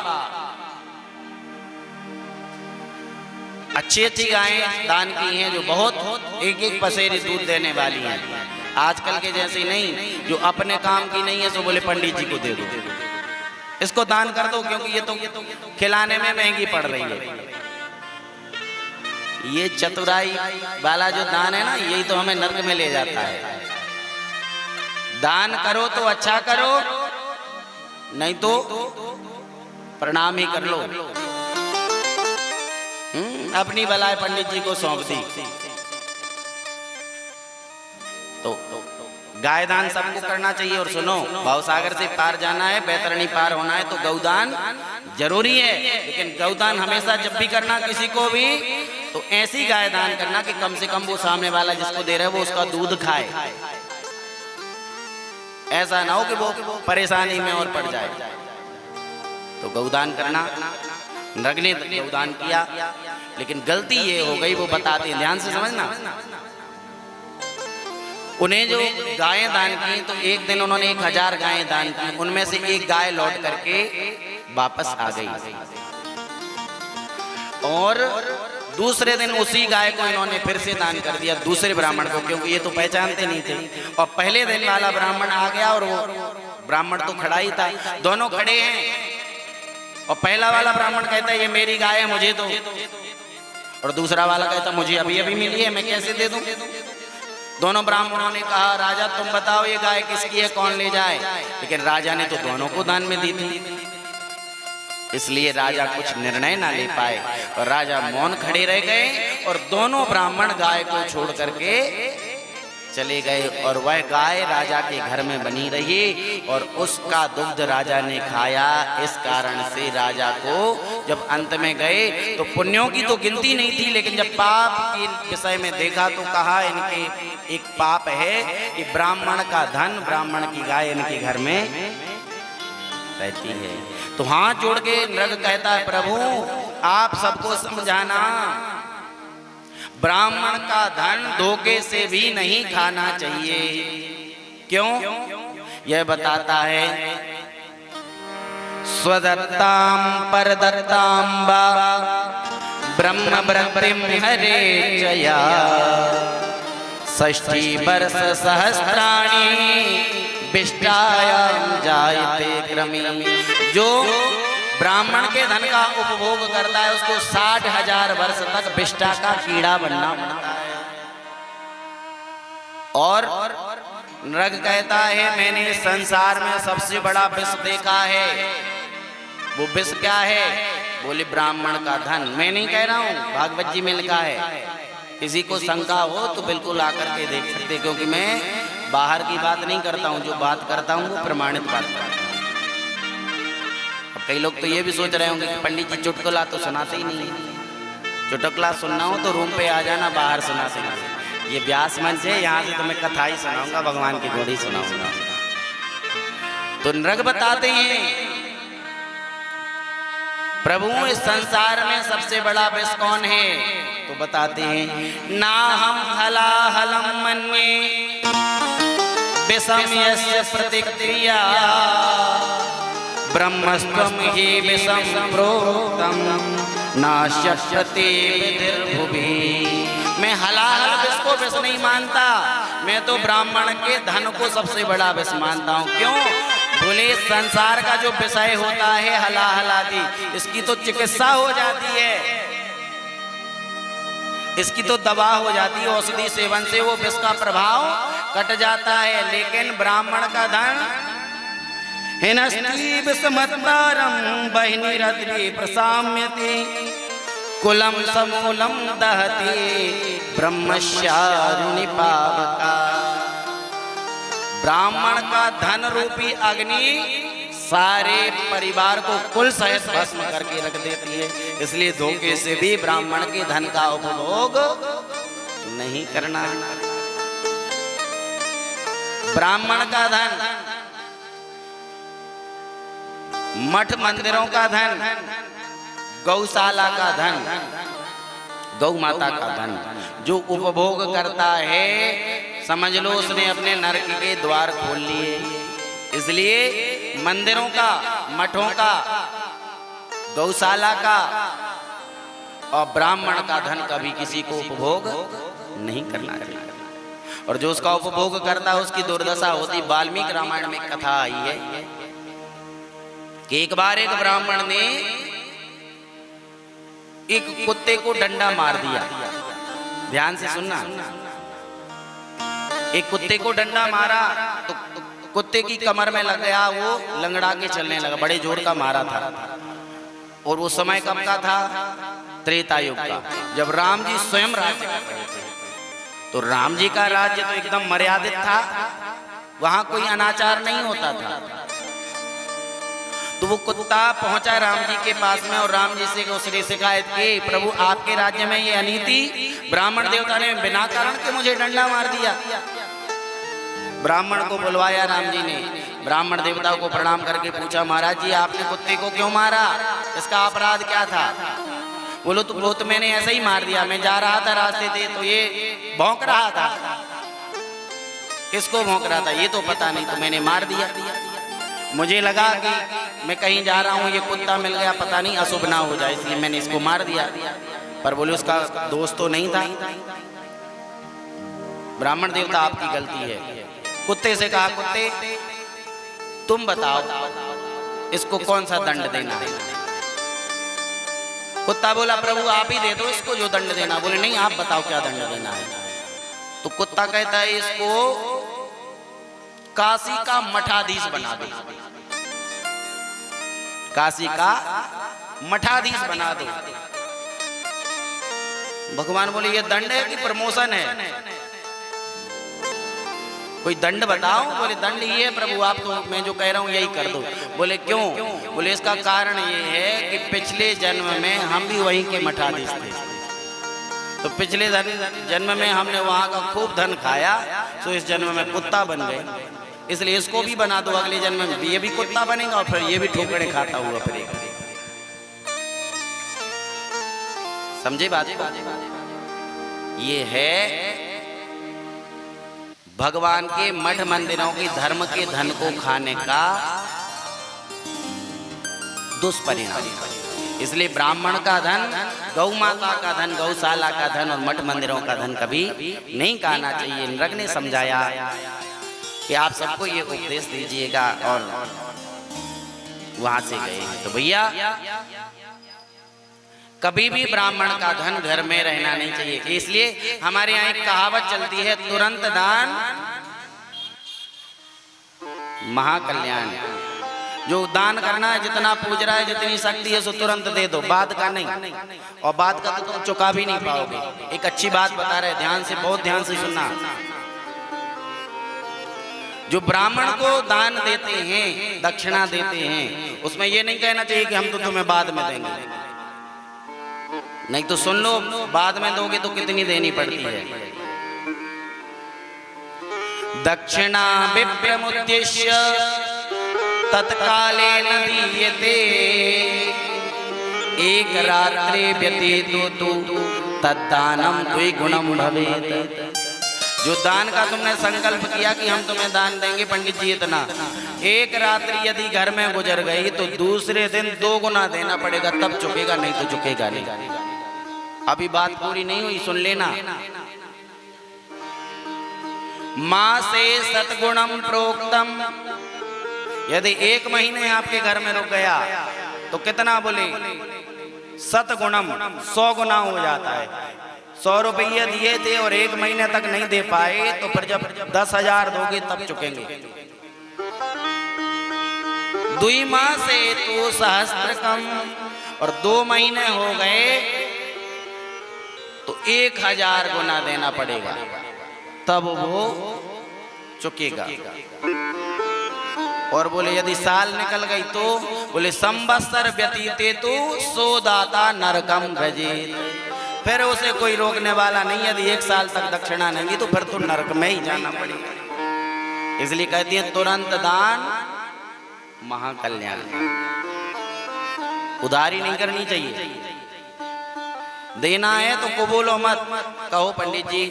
अच्छी अच्छी गायें दान की हैं जो बहुत एक एक पसेरी दूध देने वाली हैं। आजकल के जैसे नहीं जो अपने काम की नहीं है सो बोले पंडित जी को दे दो, इसको दान कर दो क्योंकि ये तो खिलाने में महंगी पड़ रही है। ये चतुराई वाला जो दान है ना, यही तो हमें नर्क में ले जाता है। दान करो तो अच्छा करो, नहीं तो प्रणाम ही कर लो। अपनी बलाय पंडित जी को सौंप दी। तो गाय दान सबको करना चाहिए। और सुनो, भवसागर से पार जाना है, बैतरणी पार होना है, तो गौदान जरूरी है। लेकिन गौदान हमेशा जब भी करना किसी को भी, तो ऐसी गाय दान करना कि कम से कम वो सामने वाला जिसको दे रहा है वो उसका दूध खाए। ऐसा ना हो कि वो परेशानी में और पड़ जाए। तो गौदान करना, नृग ने गौदान किया, लेकिन गलती ये हो गई, वो बताते हैं, ध्यान से समझना। उन्हें जो गायें दान की, तो एक दिन उन्होंने 1000 गायें दान की, उनमें से एक गाय लौट करके वापस आ गई, और दूसरे दिन उसी गाय को इन्होंने फिर से दान कर दिया दूसरे ब्राह्मण को, क्योंकि ये तो पहचानते नहीं थे। और पहले दिन वाला ब्राह्मण आ गया और वो ब्राह्मण तो खड़ा ही था, दोनों खड़े हैं, और पहला वाला ब्राह्मण कहता है ये मेरी गाय है, मुझे दो। और दूसरा वाला कहता मुझे अभी अभी मिली है, मैं कैसे दे दूं। दोनों ब्राह्मणों ने कहा राजा तुम बताओ ये गाय किसकी है, कौन ले जाए। लेकिन राजा ने तो दोनों को दान में दी थी, इसलिए राजा कुछ निर्णय ना ले पाए, और राजा मौन खड़े रह गए, और दोनों ब्राह्मण गाय को छोड़ करके चले गए। और वह गाय राजा के घर में बनी रही, और उसका दुग्ध राजा ने खाया। इस कारण से राजा को जब अंत में गए तो पुण्यों की तो गिनती नहीं थी, लेकिन जब पाप के विषय में देखा तो कहा इनके एक पाप है कि ब्राह्मण का धन, ब्राह्मण की गाय इनके घर में रहती है। तो हाथ जोड़ के नृग कहता है प्रभु आप सबको समझाना, ब्राह्मण का धन धोखे से भी नहीं खाना चाहिए। क्यों? यह बताता है स्वदत्ताम परदत्ताम वा ब्रह्म वृत्तिम हरे जया षष्ठी वर्ष सहस्राणि विष्टायाम जायते क्रमी। जो ब्राह्मण के धन का उपभोग करता है उसको 60,000 वर्ष तक विष्टा का कीड़ा बनना पड़ता है। और नृग कहता है मैंने संसार में सबसे बड़ा विष देखा है। वो विष क्या है? बोले ब्राह्मण का धन। मैं नहीं कह रहा हूँ, भागवत जी में लिखा है। किसी को शंका हो तो बिल्कुल आकर के देख सकते, क्योंकि मैं बाहर की बात नहीं करता हूँ, जो बात करता हूँ वो प्रमाणित बात करता हूँ। अब कई लोग तो ये भी सोच रहे होंगे कि पंडित जी चुटकुला तो सुनाते ही नहीं है। चुटकुला सुनना हो तो रूम पे आ जाना, बाहर सुनाते नहीं। ये व्यास मंच है, यहाँ से तुम्हें कथा ही सुनाऊंगा, भगवान की घोड़ी सुनाऊंगा। तो नृग बताते हैं प्रभु इस संसार में सबसे बड़ा विष कौन है? तो बताते हैं ना हम हलाहलम मन्ये विषम यस्य प्रतिक्रिया ब्रह्मस्त्वं हि विषम प्रोक्तम नाश्यते विधिर्भुवि। मैं हलाहल विष को विष नहीं मानता, मैं तो ब्राह्मण के धन को सबसे बड़ा विष मानता हूँ। क्यों? बोले संसार का जो विषय होता है हलाहल आदि, इसकी तो चिकित्सा हो जाती है, इसकी तो दवा हो जाती है, औषधि सेवन से वो विष का प्रभाव कट जाता है। लेकिन ब्राह्मण का धन हिनस्ति विषमत्तारं बहिनीरद्रि प्रसाम्यति कुलम समूलम दहते ब्रह्मचारुणि पावका। ब्राह्मण का धन रूपी अग्नि सारे परिवार को कुल सहित भस्म करके रख देती है। इसलिए धोखे से भी ब्राह्मण के धन का उपभोग नहीं करना। ब्राह्मण का धन, मठ मंदिरों का धन, गौशाला का धन, गौ माता का धन जो उपभोग करता है, समझ लो उसने अपने नरक के द्वार खोल लिए। इसलिए मंदिरों का, मठों का, गौशाला का और ब्राह्मण का धन कभी किसी को उपभोग नहीं करना चाहिए। और जो उसका उपभोग करता है उसकी दुर्दशा होती। वाल्मीकि रामायण में कथा आई है कि एक बार एक ब्राह्मण ने एक कुत्ते को डंडा मार दिया। ध्यान से सुनना। एक कुत्ते को डंडा मारा तो कुत्ते की कमर में लग गया, वो लंगड़ा के चलने लगा। बड़े जोर का मारा था। और वो समय कब का था? त्रेता युग का, जब राम जी स्वयं राज्य कर रहे थे। तो राम जी का राज्य तो एकदम मर्यादित था, वहां कोई अनाचार नहीं होता था। तो वो कुत्ता पहुंचा राम जी के पास में और राम जी से उसने शिकायत की, प्रभु आपके राज्य में ये अनीति, ब्राह्मण देवता ने बिना कारण के मुझे डंडा मार दिया। ब्राह्मण को बुलवाया राम जी ने। ब्राह्मण देवता को प्रणाम करके पूछा, महाराज जी आपने कुत्ते को क्यों मारा? इसका अपराध क्या था? बोलो तो वो तो मैंने ऐसे ही मार दिया। मैं जा रहा था रास्ते से तो ये भौंक रहा था। किसको भौंक रहा था ये तो पता नहीं, तो मैंने मार दिया। मुझे लगा कि मैं कहीं जा रहा हूँ, ये कुत्ता मिल गया, पता नहीं अशुभ ना हो जाए, इसलिए मैंने इसको मार दिया। पर बोले उसका दोस्त तो नहीं था। ब्राह्मण देवता आपकी गलती है। कुत्ते से कहा, कुत्ते तुम बताओ इसको कौन सा दंड देना है? कुत्ता बोला, प्रभु आप ही दे दो इसको जो दंड देना। बोले नहीं, आप बताओ क्या दंड देना है। तो कुत्ता कहता है, इसको काशी का मठाधीश बना दो। काशी का मठाधीश बना दो। भगवान बोले, ये दंड है कि प्रमोशन है? कोई दंड बताओ। बोले दंड ये है प्रभु, आप तो मैं जो कह रहा हूँ यही कर दो। बोले क्यों? बोले इसका कारण ये है कि पिछले जन्म में हम भी वहीं के मठाधीश थे। तो पिछले जन्म में हमने वहां का खूब धन खाया, तो इस जन्म में कुत्ता बन गए। इसलिए इसको भी बना दो, अगले जन्म में ये भी कुत्ता बनेगा और फिर ये भी ठोकरे खाता हुआ फिरेगा। समझे बात? ये है भगवान के मठ मंदिरों की धर्म के धन को खाने का दुष्परिणाम। इसलिए ब्राह्मण का धन, गौ माता का धन, गौशाला का धन और मठ मंदिरों का धन कभी नहीं खाना चाहिए। नरक ने समझाया कि आप सबको ये उपदेश दीजिएगा और वहां से गए। तो भैया कभी भी ब्राह्मण का धन घर में रहना नहीं चाहिए। इसलिए हमारे यहाँ एक कहावत चलती है, तुरंत दान महाकल्याण। जो दान करना है, जितना पूज रहा है, जितनी शक्ति है, सो तुरंत दे दो, बाद का नहीं। और बाद का तो तुम चुका भी नहीं पाओगे। एक अच्छी बात बता रहे, ध्यान से, बहुत ध्यान से सुनना। जो ब्राह्मण को दान देते हैं, दक्षिणा देते हैं, उसमें ये नहीं कहना चाहिए कि हम तो तुम्हें बाद में देंगे। नहीं तो सुन लो, बाद में दोगे तो कितनी देनी पड़ती है। दक्षिणा विप्रमुद्देश्य तत्काले न दीयते, एक रात्रि व्यतीतो तु तद्दानम द्विगुणम भवेत्। जो दान का तुमने संकल्प किया कि हम तुम्हें दान देंगे पंडित जी इतना, एक रात्रि यदि घर में गुजर गई तो दूसरे दिन 2 गुना देना पड़ेगा, तब चुकेगा, नहीं तो चुकेगा नहीं। अभी बात पूरी नहीं हुई, सुन लेना। माँ से सतगुणम प्रोक्तम, यदि 1 महीने आपके घर में रुक गया तो कितना बोले? सतगुणम, 100 गुना हो जाता है। 100 रुपये दिए थे और 1 महीने तक नहीं दे पाए तो फिर जब 10,000 दोगे तब चुकेंगे। 2 माह से तो सहस्त्रकम, और 2 महीने हो गए तो 1000 गुना देना पड़ेगा, तब वो चुकेगा। और बोले यदि साल निकल गई तो बोले संवत्सर व्यतीते तो सोदाता नरकम भजेत, फिर उसे कोई रोकने वाला नहीं। यदि 1 साल तक दक्षिणा नहीं दी तो फिर तो नरक में ही जाना पड़ेगा। इसलिए कहती है तुरंत दान महाकल्याण। उधारी नहीं करनी चाहिए, देना है तो कबूलो मत, कहो पंडित जी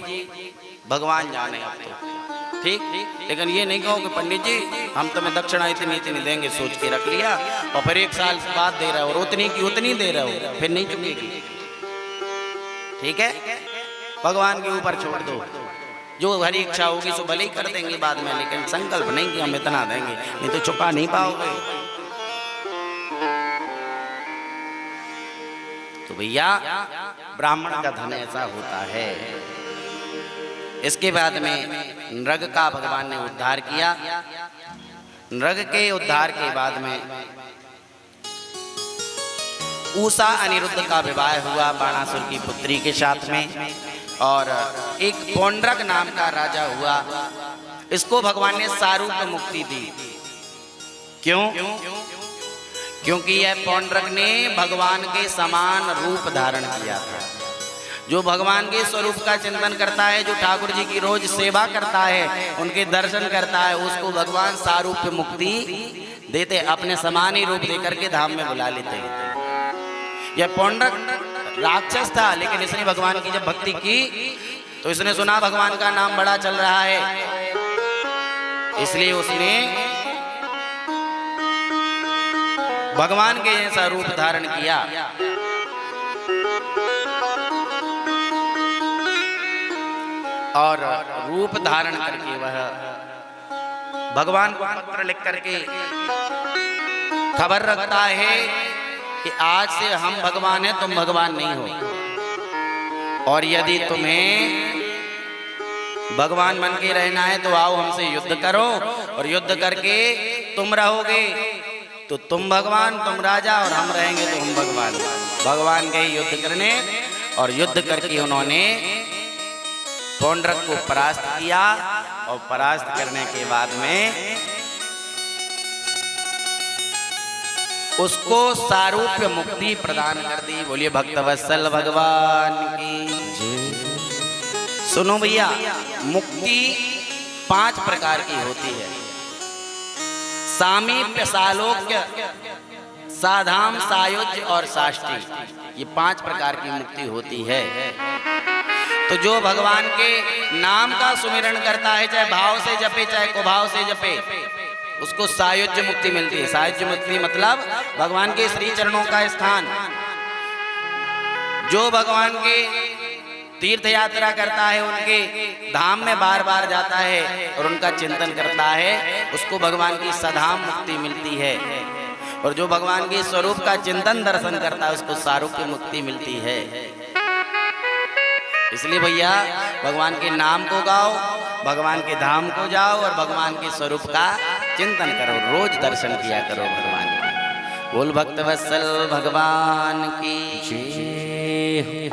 भगवान जाने अब तो ठीक, लेकिन ये नहीं कहो कि पंडित जी हम तुम्हें दक्षिणा इतनी इतनी देंगे, सोच के रख लिया और फिर 1 साल बाद दे रहे हो और उतनी की उतनी दे रहे हो, फिर नहीं चुकेगी। ठीक है, भगवान के ऊपर छोड़ दो, जो हरी इच्छा होगी सो भले ही कर देंगे बाद में, लेकिन संकल्प नहीं कि हम इतना देंगे, नहीं तो चुका नहीं पाओगे। तो भैया ब्राह्मण का धन ऐसा होता है। इसके बाद में नृग का भगवान ने उद्धार किया। नृग के उद्धार के बाद में उषा अनिरुद्ध का विवाह हुआ बाणासुर की पुत्री के साथ में, और एक पौंड्रक नाम का राजा हुआ। इसको भगवान ने सारूप मुक्ति दी। क्यों? क्योंकि यह पौंड्रक ने भगवान के समान रूप धारण किया था। जो भगवान के स्वरूप का चिंतन करता है, जो ठाकुर जी की रोज सेवा करता है, उनके दर्शन करता है, उसको भगवान सारूप मुक्ति देते, अपने समान ही रूप देकर के धाम में बुला लेते हैं। यह पौंड्रक राक्षस था, लेकिन इसने भगवान की जब भक्ति की तो इसने सुना भगवान का नाम बड़ा चल रहा है, इसलिए उसने भगवान के जैसा रूप धारण किया। और रूप धारण करके वह भगवान को पत्र लिख करके खबर रखता है कि आज से हम भगवान हैं, तुम भगवान नहीं हो, और यदि तुम्हें भगवान बन के रहना है तो आओ हमसे युद्ध करो, और युद्ध करके तुम रहोगे तो तुम भगवान, तुम राजा, और हम रहेंगे तो हम भगवान। भगवान गए युद्ध करने, और युद्ध करके उन्होंने पौंड्रक को परास्त किया, और परास्त करने के बाद में उसको सारूप्य मुक्ति प्रदान कर दी। बोलिए भक्तवत्सल भगवान की। सुनो भैया, मुक्ति 5 प्रकार की होती है। सामीप्य, सालोक्य, साधाम, सायुज्य और साष्टी, ये 5 प्रकार की मुक्ति होती है। तो जो भगवान के नाम का सुमिरन करता है, चाहे भाव से जपे चाहे कुभाव से जपे, उसको सायुज्य मुक्ति मिलती है। सायुज्य मुक्ति मतलब भगवान के श्री चरणों का स्थान। जो भगवान के तीर्थ यात्रा करता है, उनके धाम में बार बार जाता है और उनका चिंतन करता है, उसको भगवान की सधाम मुक्ति मिलती है। और जो भगवान के स्वरूप का चिंतन दर्शन करता है, उसको सारूप्य मुक्ति मिलती है। इसलिए भैया भगवान के नाम को गाओ, भगवान के धाम को जाओ, और भगवान के स्वरूप का चिंतन करो, रोज दर्शन किया करो भगवान का। बोल भक्तवत्सल भगवान की जय।